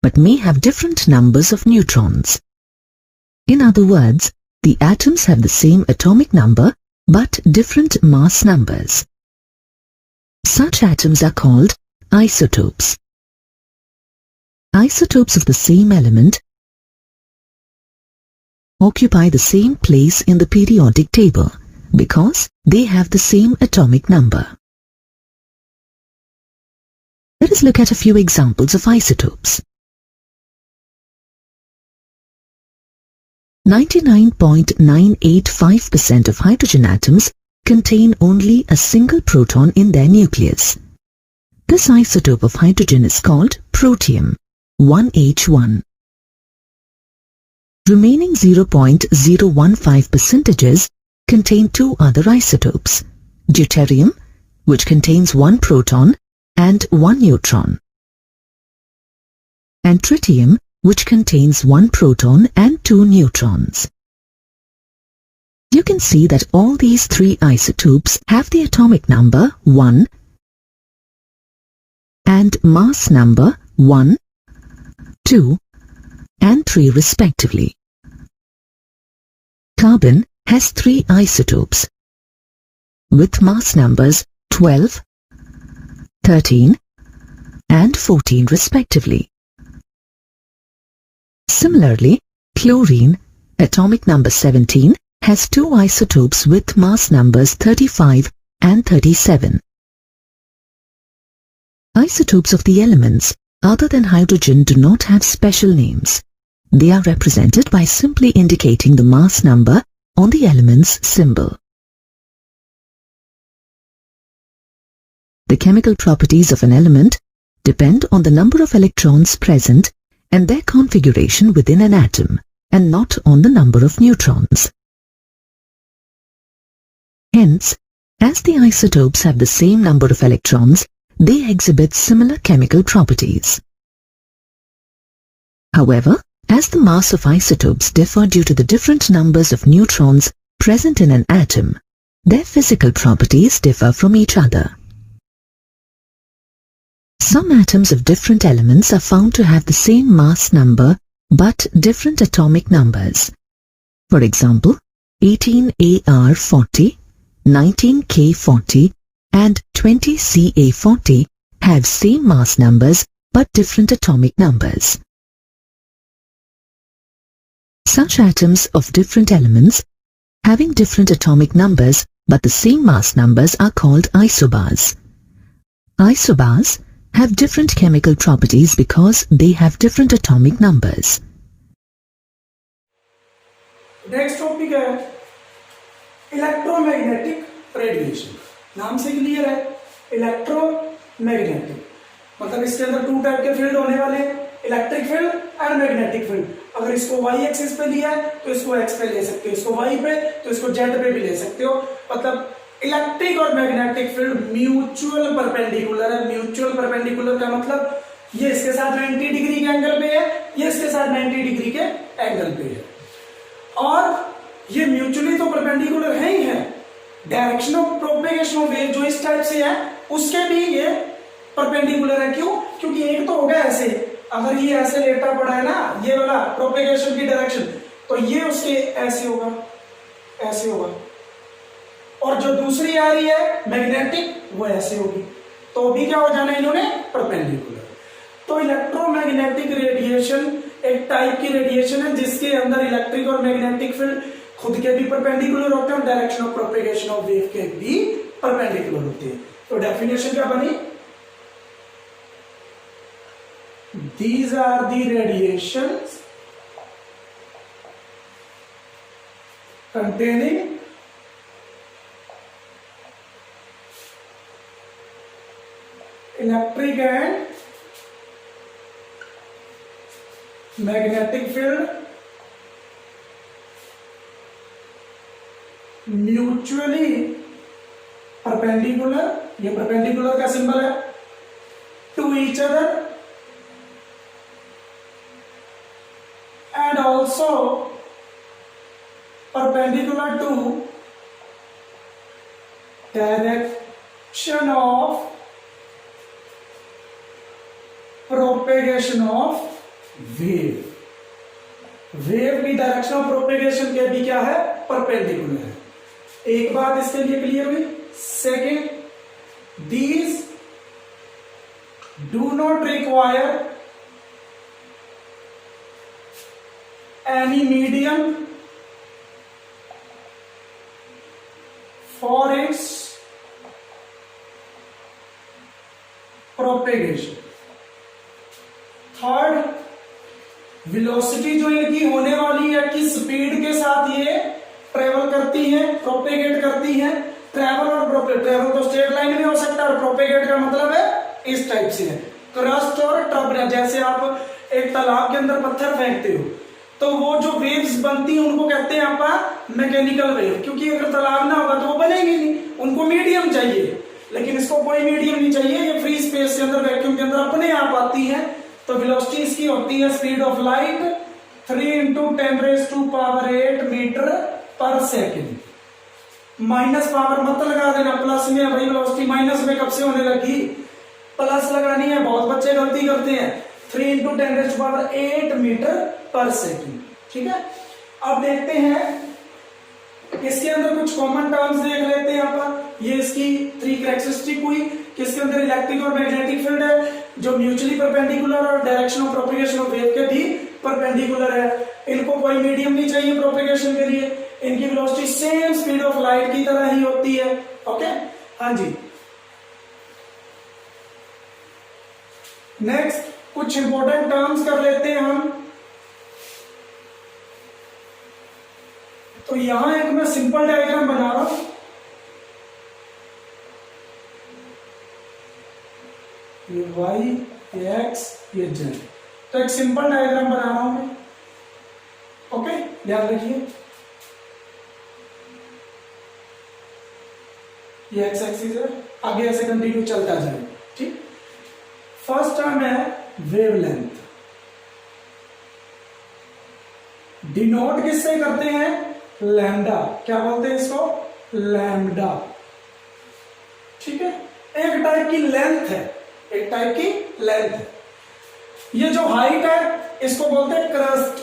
but may have different numbers of neutrons. In other words, the atoms have the same atomic number but different mass numbers. Such atoms are called isotopes. Isotopes of the same element occupy the same place in the periodic table because they have the same atomic number. Let us look at a few examples of isotopes. 99.985% of hydrogen atoms contain only a single proton in their nucleus. This isotope of hydrogen is called protium, 1H1. Remaining 0.015% contain two other isotopes, deuterium, which contains one proton and one neutron, and tritium, which contains one proton and two neutrons. You can see that all these three isotopes have the atomic number 1 and mass number 1, 2, and 3 respectively. Carbon has three isotopes with mass numbers 12, 13, and 14 respectively. Similarly, chlorine, atomic number 17, has two isotopes with mass numbers 35 and 37. Isotopes of the elements other than hydrogen do not have special names. They are represented by simply indicating the mass number on the element's symbol. The chemical properties of an element depend on the number of electrons present and their configuration within an atom, and not on the number of neutrons. Hence, as the isotopes have the same number of electrons, they exhibit similar chemical properties. However, as the mass of isotopes differ due to the different numbers of neutrons present in an atom, their physical properties differ from each other. Some atoms of different elements are found to have the same mass number but different atomic numbers. For example, 18Ar40, 19K40, and 20Ca40 have same mass numbers but different atomic numbers. Such atoms of different elements having different atomic numbers but the same mass numbers are called isobars. Isobars have different chemical properties because they have different atomic numbers. Next topic है electromagnetic radiation. नाम से clear है, electromagnetic मतलब इसके अंदर to type के field होने वाले हैं, electric field and magnetic field. अगर इसको वाई एक्सिस पे लिया है तो इसको एक्स पे ले सकते हो, इसको वाई पे तो इसको जेड पे भी ले सकते हो. मतलब इलेक्ट्रिक और मैग्नेटिक फील्ड म्यूचुअल परपेंडिकुलर है. म्यूचुअल परपेंडिकुलर का मतलब ये इसके साथ 90 डिग्री के एंगल पे है, ये इसके साथ 90 डिग्री के एंगल पे है, और ये म्यूचुअली तो परपेंडिकुलर है ही है. Direction of propagation of wave जो इस टाइप से है उसके भी ये परपेंडिकुलर है. क्यों? क्योंकि एक तो होगा ऐसे, अगर ये ऐसे लेटा पड़ा है ना ये वाला प्रोपेगेशन की डायरेक्शन, तो ये उसके ऐसे होगा, ऐसे होगा, और जो दूसरी आ रही है मैग्नेटिक वो ऐसे होगी. तो अभी क्या हो जाना है इन्होंने परपेंडिकुलर. तो इलेक्ट्रोमैग्नेटिक रेडिएशन एक टाइप की रेडिएशन है जिसके अंदर इलेक्ट्रिक और मैग्नेटिक फील्ड खुद के भी परपेंडिकुलर होते हैं और direction of propagation of wave के भी परपेंडिकुलर होते हैं. तो डेफिनेशन क्या बनी? These are the radiations containing electric and magnetic field mutually perpendicular, ये perpendicular का सिंबल है, to each other and also perpendicular to direction of propagation of wave. Wave की डायरेक्शन ऑफ प्रोपेगेशन के भी क्या है, परपेंडिकुलर है। एक बात इसके लिए क्लियर हुई। Second, these do not require any medium for its propagation। Third, velocity जो इनकी होने वाली है किस स्पीड के साथ ये ट्रेवल करती है, प्रोपेगेट करती है। ट्रेवल और ट्रेवल तो स्ट्रेट लाइन में हो सकता है और प्रोपेगेट का मतलब है इस टाइप से है, क्रस्ट और ट्रबल। जैसे आप एक तालाब के अंदर पत्थर फेंकते हो तो वो जो वेव्स बनती हैं उनको कहते हैं आप मैकेनिकल वेव, क्योंकि अगर तालाब ना होगा तो वो बनेगी नहीं, उनको मीडियम चाहिए। लेकिन इसको कोई मीडियम नहीं चाहिए, ये फ्री स्पेस के अंदर वैक्यूम के अंदर अपने आप आती है। तो वेलोसिटी इसकी होती है स्पीड ऑफ लाइट 3 × 10⁸ मीटर पर सेकेंड। माइनस पावर मत लगा देना, प्लस में भाई वेलोसिटी माइनस में कब से होने लगी, प्लस लगानी है। बहुत बच्चे गलती करते हैं। 3 × 10⁸ मीटर पर सेकेंड। ठीक है, अब देखते हैं इसके अंदर कुछ कॉमन टर्म्स देख लेते हैं आप। ये इसकी 3 कैरेक्टरिस्टिक हुई कि इसके अंदर इलेक्ट्रिक और मैग्नेटिक फील्ड है जो म्यूचुअली परपेंडिकुलर और direction of propagation of wave के भी परपेंडिकुलर है। इनको कोई मीडियम नहीं चाहिए प्रोपेगेशन के लिए। इनकी velocity same speed of light की तरह ही होती है। ओके, हाँ जी। नेक्स्ट कुछ इंपॉर्टेंट टर्म्स कर लेते हैं हम। तो यहां एक मैं सिंपल डायग्राम बना रहा हूं। ये y, ये x, ये z। तो एक सिंपल डायग्राम बना रहा हूं मैं। ओके, ध्यान रखिए। ये x एक्सिस है, आगे ऐसे कंटिन्यू चलता जाएगा। ठीक, फर्स्ट टर्म है वेवलेंथ। डिनोट किससे करते हैं, लैम्डा। क्या बोलते हैं इसको, लैम्डा। ठीक है, एक टाइप की लेंथ है, एक टाइप की लेंथ है। ये जो हाइट है इसको बोलते हैं क्रस्ट,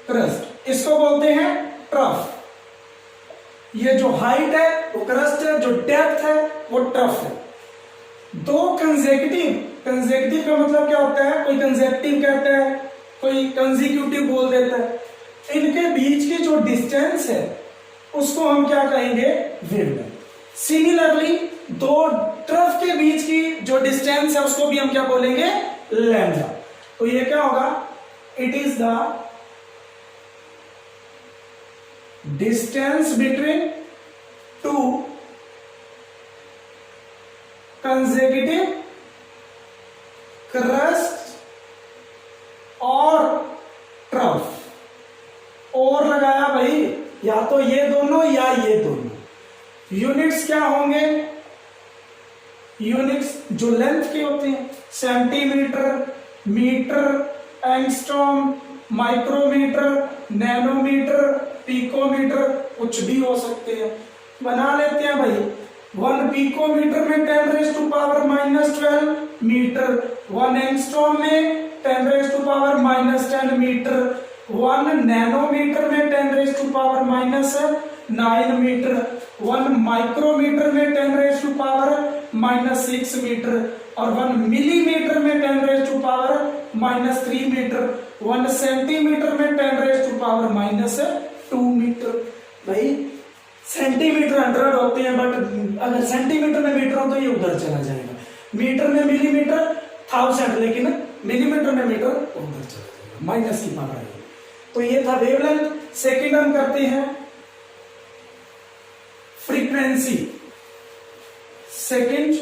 क्रस्ट इसको बोलते हैं ट्रफ। ये जो हाइट है वो क्रस्ट है, जो डेप्थ है वो ट्रफ है। दो कंसेक्यूटिव, कंसेक्यूटिव का मतलब क्या होता है, कोई कंसेक्यूटिव कहता है, कोई कंसेक्यूटिव बोल देता है। इनके बीच की जो डिस्टेंस है उसको हम क्या कहेंगे, वेवलेंथ। सिमिलरली दो ट्रफ के बीच की जो डिस्टेंस है उसको भी हम क्या बोलेंगे, लैम्डा। तो ये क्या होगा, it is the distance between two consecutive crust और ट्रफ। और लगाया भाई, या तो ये दोनों या ये दोनों। यूनिट्स क्या होंगे, यूनिट्स जो लेंथ के होते हैं, centimetre, metre, angstrom, micrometre, nanometre, picometre, कुछ भी हो सकते हैं। बना लेते हैं भाई। 1 पिकोमीटर में 10⁻⁻12 मीटर, 1 एंगस्ट्रॉम में 10⁻⁻10 मीटर, 1 नैनोमीटर में 10⁻⁻9 मीटर, 1 माइक्रोमीटर में 10⁻⁻6 मीटर और 1 मिलीमीटर में 10⁻⁻3 मीटर, 1 सेंटीमीटर में 10⁻⁻2 मीटर। भाई सेंटीमीटर 100 होते हैं, बट अगर सेंटीमीटर में मीटर हो तो ये उधर चला जाएगा। मीटर में मिलीमीटर 1000, लेकिन मिलीमीटर में मीटर उधर चला जाएगा, माइनस की पावर है। तो ये था वेवलेंथ। सेकेंड हम करते हैं फ्रीक्वेंसी। सेकेंड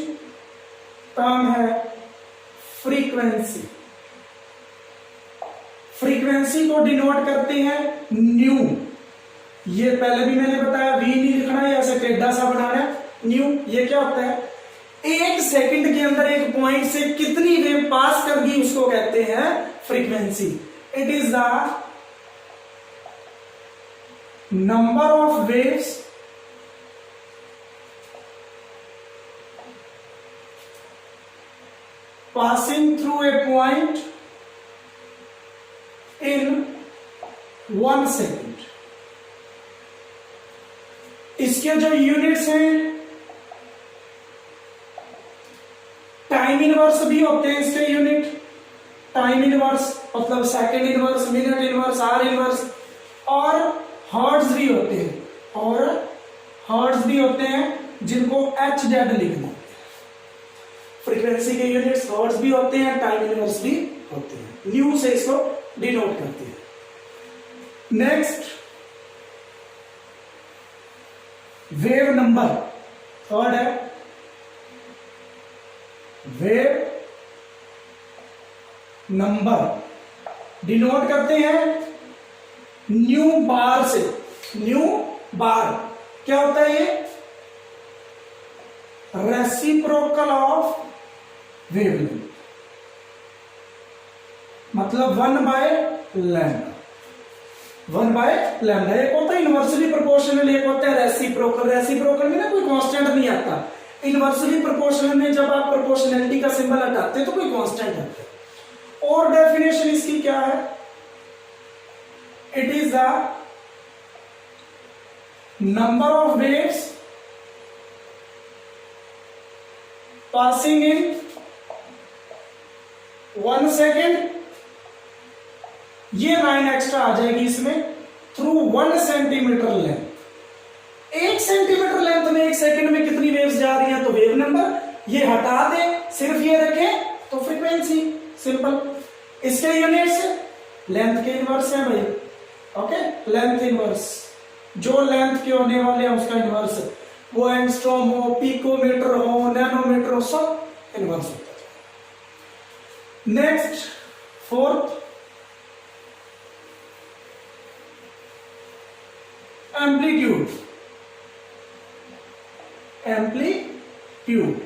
टर्म है फ्रीक्वेंसी। फ्रीक्वेंसी को डिनोट करते हैं न्यू। ये पहले भी मैंने बताया, वी नहीं लिखना है, ऐसे टेढ़ा सा बनाना है। न्यू ये क्या होता है, एक सेकंड के अंदर एक पॉइंट से कितनी वेव पास कर गई उसको कहते हैं frequency. It is the number of waves passing through a point in 1 second. इसके जो यूनिट्स हैं, टाइम इनवर्स भी होते हैं इसके यूनिट। टाइम इनवर्स मतलब second inverse, minute inverse, hour inverse, और हर्ट्ज भी होते हैं, और हर्ट्ज भी होते हैं जिनको एच जेड लिखना। फ्रीक्वेंसी के यूनिट्स हर्ट्ज भी होते हैं, टाइम इनवर्स भी होते हैं। न्यू से इसको डिनोट करते हैं। नेक्स्ट, वेव नंबर, थर्ड है वेव नंबर। डिनोट करते हैं न्यू बार से। न्यू बार क्या होता है? ये रेसिप्रोकल ऑफ वेवलेंथ, मतलब 1/λ। 1/λ। एक होता है इनवर्सली प्रोपोर्शनल, एक होता है रेसिप्रोकल। रेसिप्रोकल में ना कोई कांस्टेंट नहीं आता। इनवर्सली प्रोपोर्शनल में जब आप प्रोपोर्शनलिटी का सिंबल हटाते हैं तो कोई कांस्टेंट आता है। और डेफिनेशन इसकी क्या है? It is the number of waves passing in 1 second, ये लाइन एक्स्ट्रा आ जाएगी इसमें, through 1 centimetre length. 1 centimetre length में 1 सेकंड में कितनी वेव्स जा रही हैं, तो वेव नंबर। ये हटा दें, सिर्फ ये रखें तो फ्रीक्वेंसी। सिंपल। इसके यूनिट्स लेंथ के इनवर्स है भाई। ओके, लेंथ इनवर्स, जो लेंथ के होने वाले हैं उसका इनवर्स, वो एंगस्ट्रॉम हो, पिकोमीटर हो, नैनोमीटर हो, सब इनवर्स होता है। Next, fourth, amplitude. Amplitude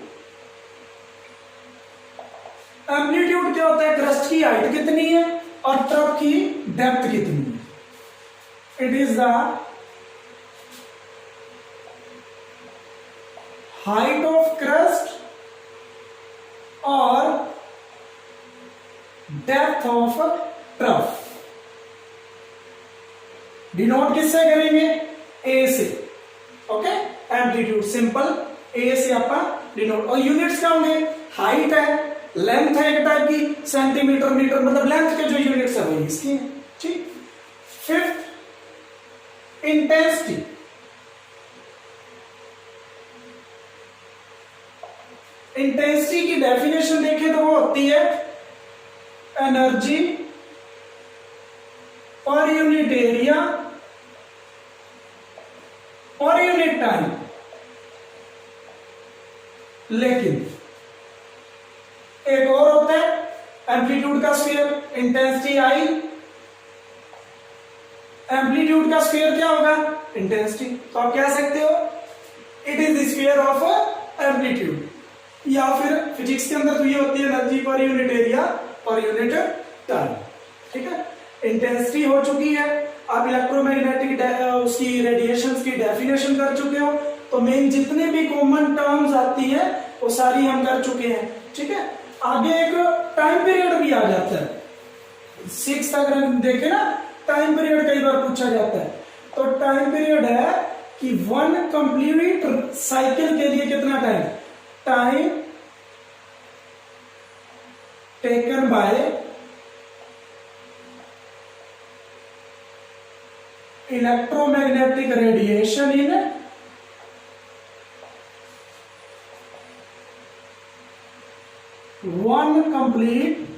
amplitude क्या होता है? क्रस्ट की हाइट कितनी है और ट्रफ की डेप्थ कितनी है। It is the height of crust और डेप्थ ऑफ ट्रफ। डिनोट किससे करेंगे? ए से। ओके, एम्पलीट्यूड सिंपल ए से अपन डिनोट। और यूनिट्स क्या होंगे? हाइट है, लेंथ है एक टाइप की, सेंटीमीटर, मीटर, मतलब लेंथ के जो यूनिट्स है वही इसकी है। ठीक। Fifth, intensity. इंटेंसिटी की डेफिनेशन देखें तो वो होती है energy per unit area per unit time. लेकिन एक और होता है एम्पलीट्यूड का स्फीयर, इंटेंसिटी आई, एम्पलीट्यूड का स्फीयर क्या होगा? इंटेंसिटी। तो आप कह सकते हो it is the sphere of amplitude. या फिर फिजिक्स के अंदर तो ये होती है energy per unit area per unit time. ठीक है, इंटेंसिटी हो चुकी है। आप इलेक्ट्रोमैग्नेटिक उसकी रेडिएशंस की डेफिनेशन कर चुके हो। तो मेन जितने भी कॉमन टर्म्स आती हैं वो सारी हम कर चुके हैं। ठीक है, आगे एक टाइम पीरियड भी आ जाता है। 6 अगर देखे ना, टाइम पीरियड कई बार पूछा जाता है। तो टाइम पीरियड है कि 1 कंप्लीट साइकिल के लिए कितना time? Time taken by electromagnetic radiation in one complete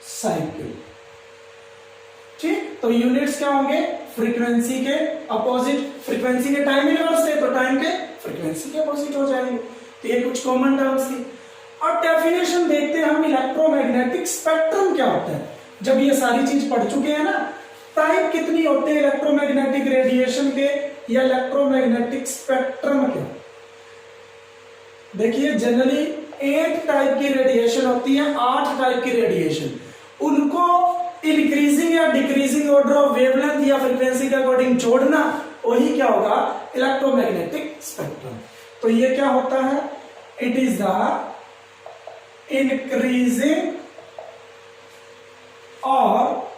cycle. ठीक, तो यूनिट्स क्या होंगे? फ्रीक्वेंसी के अपोजिट। फ्रीक्वेंसी के टाइम इनवर्स थे तो टाइम के फ्रीक्वेंसी के अपोजिट हो जाएंगे। तो ये कुछ कॉमन टर्म्स थी। और डेफिनेशन देखते हैं हम इलेक्ट्रोमैग्नेटिक स्पेक्ट्रम क्या होता है। जब ये सारी चीज पढ़ चुके हैं ना, टाइप कितनी होते हैं इलेक्ट्रोमैग्नेटिक रेडिएशन के या इलेक्ट्रोमैग्नेटिक स्पेक्ट्रम के? देखिए, जनरली 8 टाइप की रेडिएशन होती है, 8 टाइप की रेडिएशन। उनको इंक्रीजिंग या डिक्रीजिंग ऑर्डर ऑफ वेवलेंथ या फ्रीक्वेंसी के अकॉर्डिंग जोड़ना, वही क्या होगा? Electromagnetic spectrum. तो ये क्या होता है? इट इज द इंक्रीजिंग और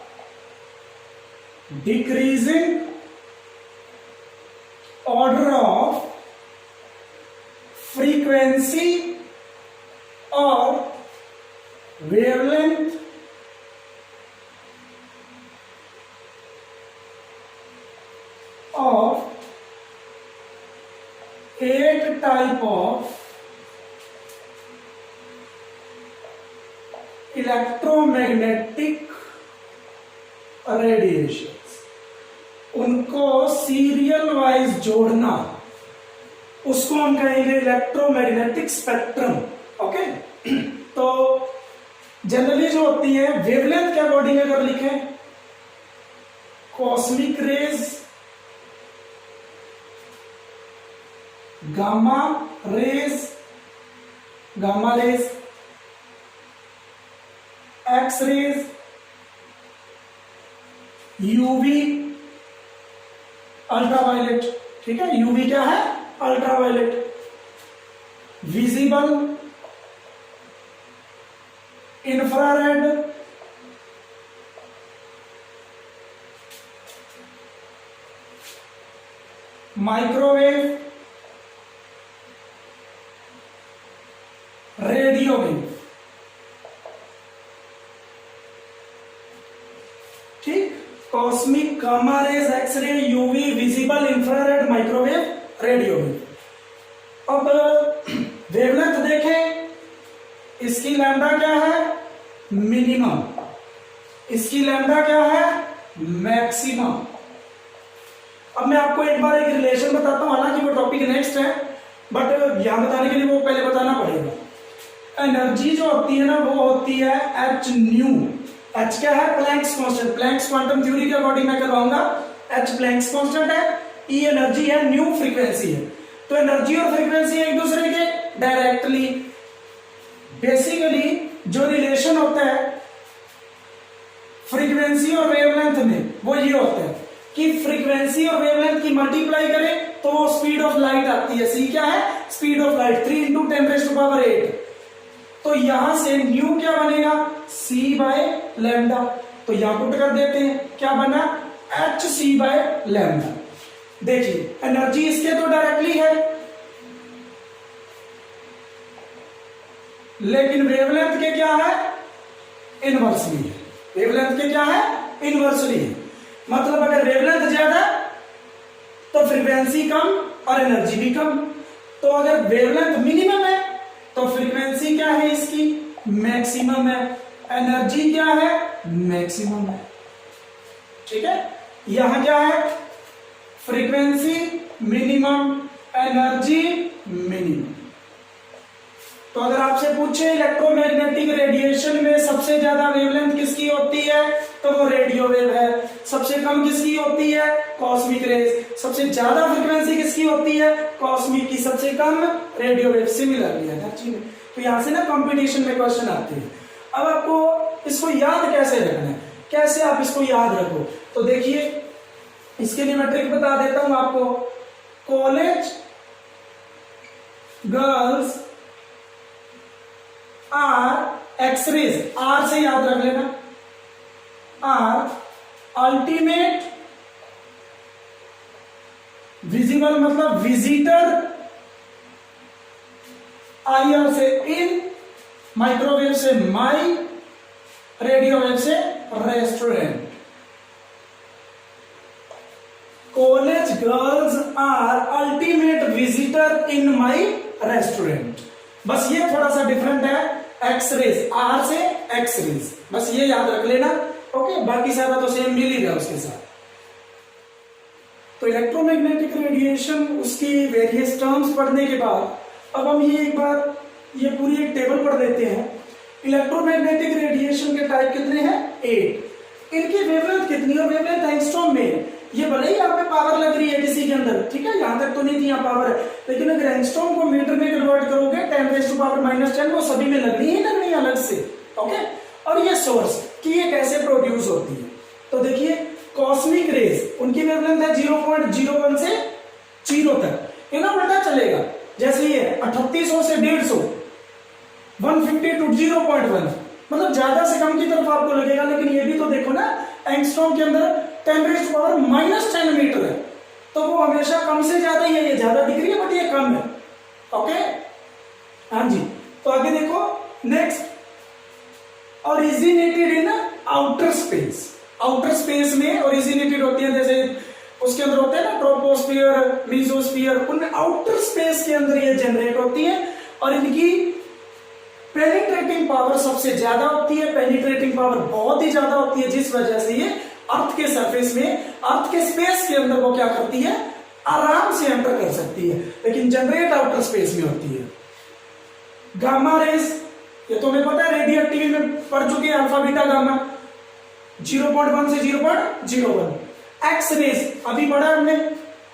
decreasing order of frequency or wavelength of 8 type of electromagnetic radiations, उनको सीरियल वाइज जोड़ना, उसको हम कहेंगे इलेक्ट्रोमैग्नेटिक स्पेक्ट्रम। ओके, तो जनरली जो होती है वेवलेंथ के अकॉर्डिंग अगर लिखें, cosmic rays, gamma rays, X rays, UV, ultraviolet. ठीक है, यूवी क्या है? Ultraviolet, visible, infrared, microwave, radio wave. ठीक, cosmic, gamma rays, X ray, UV, visible, infrared, microwave, radio wave. अब वेवलेंथ देखें, इसकी लैम्डा क्या है? मिनिमम। इसकी लैम्डा क्या है? मैक्सिमम। अब मैं आपको एक बार एक रिलेशन बताता हूं, हालांकि वो टॉपिक नेक्स्ट है, बट यहां बताने के लिए वो पहले बताना पड़ेगा। एनर्जी जो होती है ना, वो होती है एच न्यू। एच क्या है? Planck's constant. Planck's quantum theory के अकॉर्डिंग मैं करवाऊंगा। एच प्लैंक्स कांस्टेंट है, ई एनर्जी है, न्यू फ्रीक्वेंसी है। तो एनर्जी और फ्रीक्वेंसी एक दूसरे के डायरेक्टली, बेसिकली जो रिलेशन होता है फ्रीक्वेंसी और वेवलेंथ में, वो ये होता है कि फ्रीक्वेंसी और वेवलेंथ की मल्टीप्लाई करें तो वो स्पीड ऑफ लाइट आती है। सी क्या है? Speed of light, 3 × 10⁻⁸। तो यहां से न्यू क्या बनेगा? c by lambda. तो यहां पुट कर देते हैं, क्या बना? hc by lambda. देखिए एनर्जी इसके तो डायरेक्टली है, लेकिन वेवलेंथ के क्या है? इनवर्सली है। वेवलेंथ के क्या है? इनवर्सली है। मतलब अगर वेवलेंथ ज्यादा तो फ्रीक्वेंसी कम और एनर्जी भी कम। तो अगर वेवलेंथ मिनिमम है तो फ्रीक्वेंसी क्या है इसकी? मैक्सिमम है। एनर्जी क्या है? मैक्सिमम है। ठीक है, यहां क्या है? Frequency minimum, energy minimum. तो अगर आपसे पूछे इलेक्ट्रोमैग्नेटिक रेडिएशन में सबसे ज्यादा वेवलेंथ किसकी होती है, तो वो रेडियो वेव है। सबसे कम किसकी होती है? Cosmic rays. सबसे ज्यादा फ्रीक्वेंसी किसकी होती है? कॉस्मिक की। सबसे कम रेडियो वेव। सिमिलरली एनर्जी में। तो यहां से ना कंपटीशन में क्वेश्चन आते हैं। अब आपको इसको याद कैसे रखना है, कैसे आप इसको याद रखो, तो देखिए इसके लिए मैं ट्रिक बता देता हूं आपको। College girls are X-rays, are से याद रख लेना, आर अल्टीमेट विजिबल, मतलब विजिटर, आईआर से इन, माइक्रोवेव से माई, रेडियो वेव से restaurant. College girls are ultimate visitor in my restaurant. बस ये थोड़ा सा डिफरेंट है, एक्सरेज, आर से एक्सरेज, बस ये याद रख लेना। ओके, बाकी सारा तो सेम मिल ही गया उसके साथ। तो इलेक्ट्रोमैग्नेटिक रेडिएशन, उसकी वेरियस टर्म्स पढ़ने के बाद अब हम ये एक बार ये पूरी एक टेबल पढ़ लेते हैं। इलेक्ट्रोमैग्नेटिक रेडिएशन के टाइप कितने हैं? 8। इनकी वेवलेंथ कितनी और वेवलेंथ एंगस्ट्रॉम में। ये भले ही यहाँ पे पावर लग रही है किसी के अंदर, ठीक है, यहां तक तो नहीं थी यहाँ पावर है, लेकिन अगर एंगस्ट्रॉम को मीटर में कन्वर्ट करोगे 10⁻⁻10, वो सभी में लगनी ही लगनी है अलग से। ओके, और ये सोर्स कि ये कैसे प्रोड्यूस होती है, तो देखिए कॉस्मिक रेज, उनकी वेवलेंथ है 0.01 से 0 तक। इन्हें उल्टा चलेगा, जैसे ये 3800 से 150, 150 to 0.1, मतलब ज्यादा से कम की तरफ आपको लगेगा। लेकिन ये भी तो देखो ना, एंगस्ट्रॉम के अंदर 10⁻⁻10 मीटर है, तो वो हमेशा कम से ज्यादा ही है, ये ज्यादा दिख रही है बट ये कम है। ओके, हाँ जी। तो आगे देखो next, originated in outer space. Outer space में ओरिजिनेटेड होती है, जैसे उसके अंदर होते हैं ना ट्रोपोस्फियर, मीजोस्फियर, उन आउटर स्पेस के अंदर ये जनरेट होती है और इनकी पेनिट्रेटिंग पावर सबसे ज्यादा होती है। पेनिट्रेटिंग पावर बहुत ही ज्यादा होती है, जिस वजह से ये अर्थ के सरफेस में, अर्थ के स्पेस के अंदर वो क्या करती है, आराम से एंटर कर सकती है, लेकिन जनरेट आउटर स्पेस में होती है। गामा रेस, ये तो हमें पता है, रेडियोएक्टिव में पढ़ चुके हैं, अल्फा बीटा गामा 0.1 से 0.01। एक्स रेस अभी पढ़ा हमने,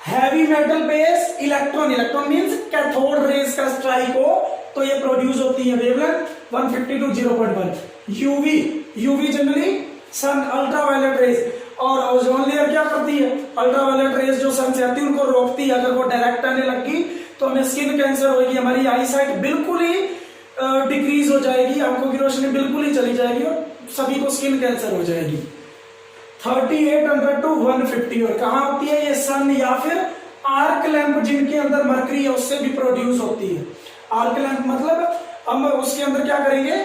heavy metal base electron, electron means cathode rays का स्ट्राइक हो तो ये प्रोड्यूस होती है wavelength 150 to 0.1। UV, UV generally sun ultraviolet rays, और ओजोन लेयर क्या करती है, अल्ट्रावायलेट रेस जो सन से आती है उनको रोकती है। अगर वो डायरेक्ट आने लगी तो हमें स्किन कैंसर होगी, हमारी आई साइट बिल्कुल ही डिक्रीज हो जाएगी, आंखों की रोशनी बिल्कुल ही चली जाएगी और सभी को स्किन कैंसर हो जाएगी। 3800 to 150, और कहां होती है ये, सन या फिर आर्क लैंप जिनके अंदर मरकरी है उससे भी प्रोड्यूस होती है। आर्क लैंप मतलब हम उसके अंदर क्या करेंगे,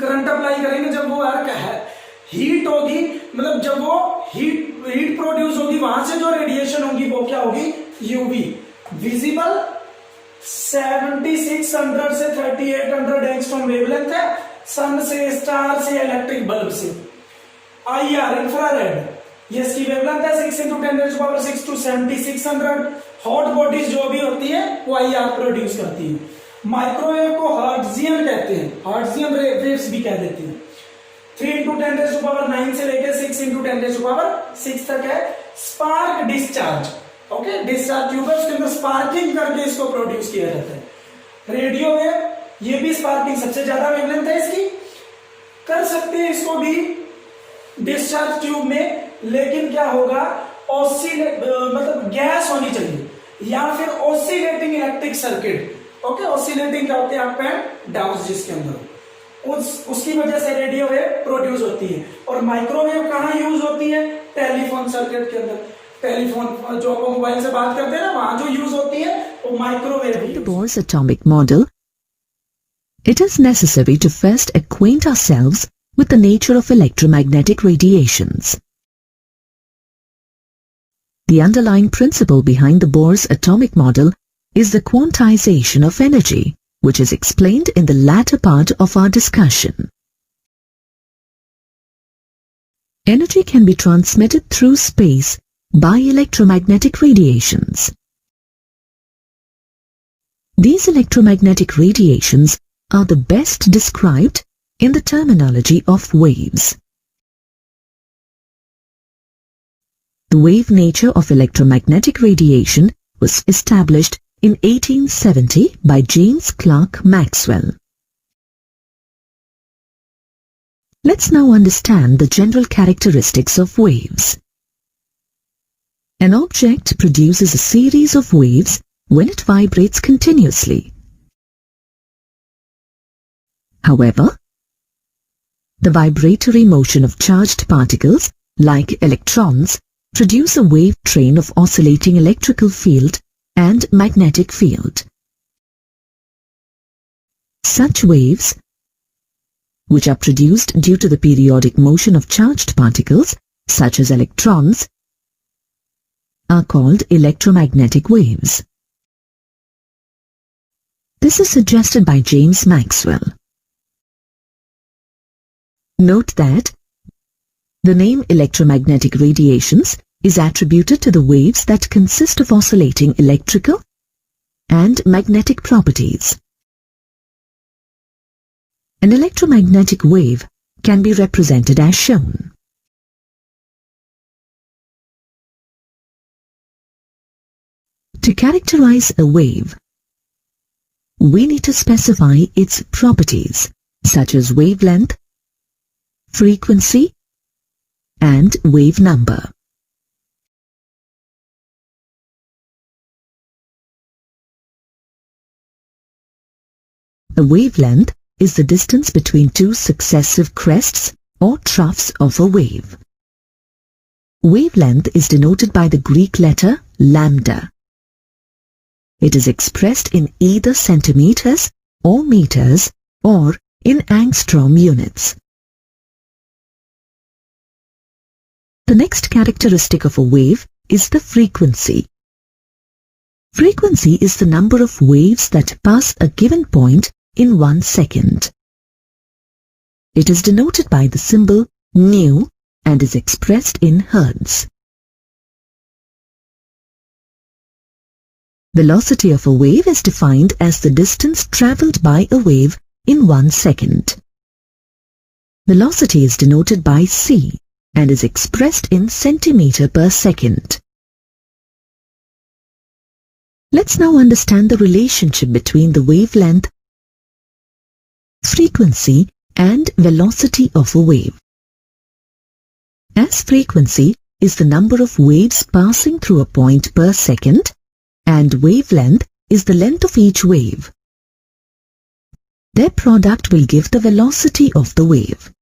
करंट अप्लाई करेंगे, जब वो आर्क है हीट होगी, मतलब जब वो हीट प्रोड्यूस होगी, वहां से जो रेडिएशन होगी वो क्या होगी, यूवी। विजिबल 7600 से 3800 एंगस्ट्रॉम वेवलेंथ है, सन से, स्टार से, इलेक्ट्रिक बल्ब से। IR इंफ्रारेड, ये इसकी वेवलेंथ है 6 × 10⁻⁶ to 7600। हॉट बॉडीज जो भी होती है वो IR प्रोड्यूस करती है। माइक्रोवेव को हर्ट्जियन कहते हैं, हर्ट्जियन वेव्स भी कह देते हैं। 3 × 10⁹ से लेकर 6 × 10⁶ तक है। Spark discharge, okay, discharge tube है, उसके अंदर स्पार्किंग करके इसको प्रोड्यूस किया जाता है। रेडियो वेव, ये भी स्पार्किंग, सबसे ज्यादा वेवलेंथ है इसकी, कर सकते हैं इसको भी डिस्चार्ज ट्यूब में, लेकिन क्या होगा, मतलब गैस होनी चाहिए या फिर oscillating electric circuit. Okay, oscillating क्या होते हैं, अप एंड डाउन, जिसके अंदर उसकी वजह से रेडियो वेव प्रोड्यूस होती है। और माइक्रोवेव कहां यूज होती है, टेलीफोन सर्किट के अंदर। टेलीफोन जो आप मोबाइल से बात करते हैं ना, वहां जो यूज होती है वो microwave. The Bohr's atomic model, it is necessary to first acquaint ourselves with the nature of electromagnetic radiations. The underlying principle behind the Bohr's atomic model is the quantization of energy, which is explained in the latter part of our discussion. Energy can be transmitted through space by electromagnetic radiations. These electromagnetic radiations are the best described in the terminology of waves. The wave nature of electromagnetic radiation was established in 1870 by James Clerk Maxwell. Let's now understand the general characteristics of waves. An object produces a series of waves when it vibrates continuously. However, the vibratory motion of charged particles, like electrons, produce a wave train of oscillating electrical field and magnetic field. Such waves, which are produced due to the periodic motion of charged particles, such as electrons, are called electromagnetic waves. This is suggested by James Maxwell. Note that the name electromagnetic radiations is attributed to the waves that consist of oscillating electrical and magnetic properties. An electromagnetic wave can be represented as shown. To characterize a wave, we need to specify its properties such as wavelength, frequency, and wave number. A wavelength is the distance between two successive crests or troughs of a wave. wavelength is denoted by the Greek letter lambda. It is expressed in either centimeters or meters or in angstrom units. The next characteristic of a wave is the frequency. Frequency is the number of waves that pass a given point in 1 second. It is denoted by the symbol nu and is expressed in hertz. Velocity of a wave is defined as the distance traveled by a wave in 1 second. Velocity is denoted by c and is expressed in centimeter per second. Let's now understand the relationship between the wavelength, frequency, and velocity of a wave. As frequency is the number of waves passing through a point per second, and wavelength is the length of each wave, their product will give the velocity of the wave.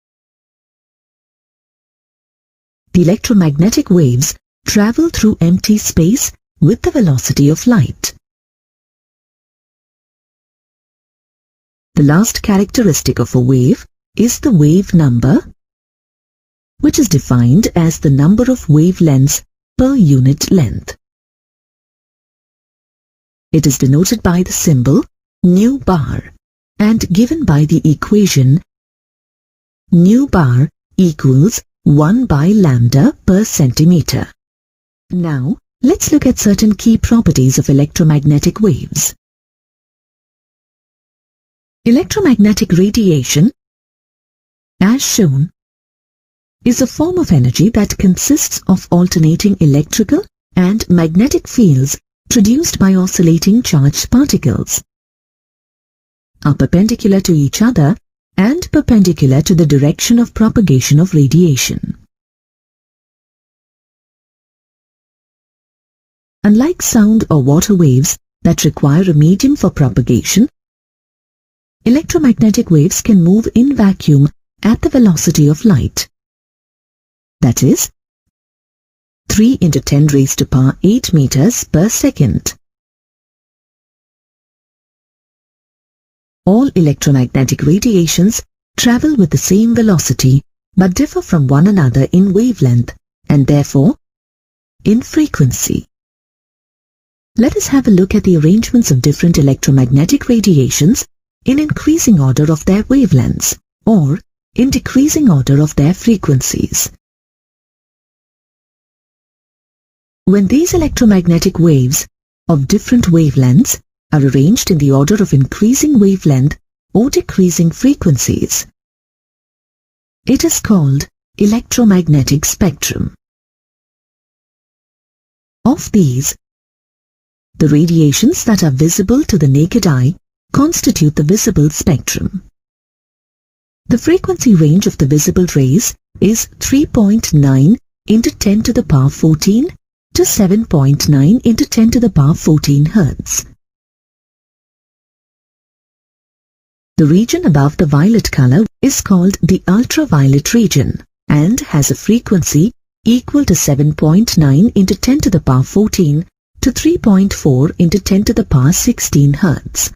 The electromagnetic waves travel through empty space with the velocity of light. The last characteristic of a wave is the wave number, which is defined as the number of wavelengths per unit length. It is denoted by the symbol nu bar and given by the equation nu bar equals 1 by lambda per centimeter. Now, let's look at certain key properties of electromagnetic waves. Electromagnetic radiation, as shown, is a form of energy that consists of alternating electrical and magnetic fields produced by oscillating charged particles, are perpendicular to each other and perpendicular to the direction of propagation of radiation. Unlike sound or water waves that require a medium for propagation, electromagnetic waves can move in vacuum at the velocity of light. That is, 3 × 10⁸ meters per second. All electromagnetic radiations travel with the same velocity but differ from one another in wavelength and therefore in frequency. Let us have a look at the arrangements of different electromagnetic radiations in increasing order of their wavelengths or in decreasing order of their frequencies. When these electromagnetic waves of different wavelengths are arranged in the order of increasing wavelength or decreasing frequencies, it is called electromagnetic spectrum. Of these, the radiations that are visible to the naked eye constitute the visible spectrum. The frequency range of the visible rays is 3.9 × 10⁻14 to 7.9 × 10⁻14 Hz. The region above the violet color is called the ultraviolet region and has a frequency equal to 7.9 × 10⁻14 to 3.4 × 10⁻16 Hz.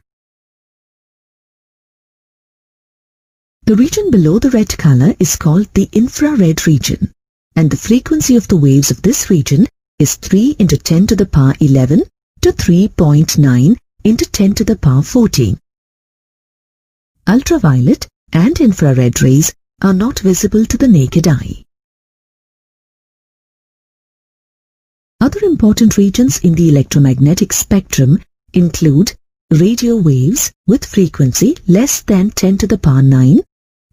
The region below the red color is called the infrared region, and the frequency of the waves of this region is 3 × 10⁻11 to 3.9 × 10⁻14. Ultraviolet and infrared rays are not visible to the naked eye. Other important regions in the electromagnetic spectrum include radio waves with frequency less than 10⁹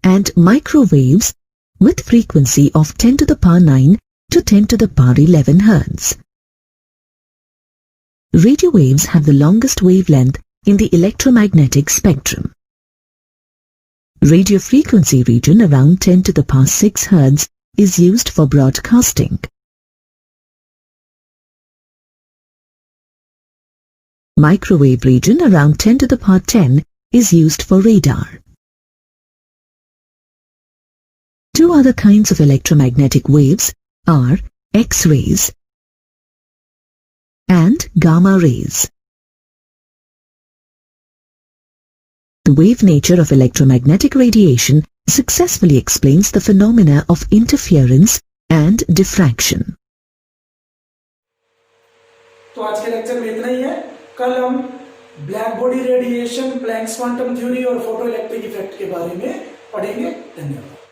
and microwaves with frequency of 10⁹ to 10⁻11 Hz. Radio waves have the longest wavelength in the electromagnetic spectrum. Radio frequency region around 10⁶ Hz is used for broadcasting. Microwave region around 10⁻10 is used for radar. Two other kinds of electromagnetic waves are X-rays, and gamma rays. The wave nature of electromagnetic radiation successfully explains the phenomena of interference and diffraction. तो आज के lecture में इतना ही है। कल हम black body radiation, Planck's quantum theory और photo electric effect के बारे में पढ़ेंगे। धन्यवाद।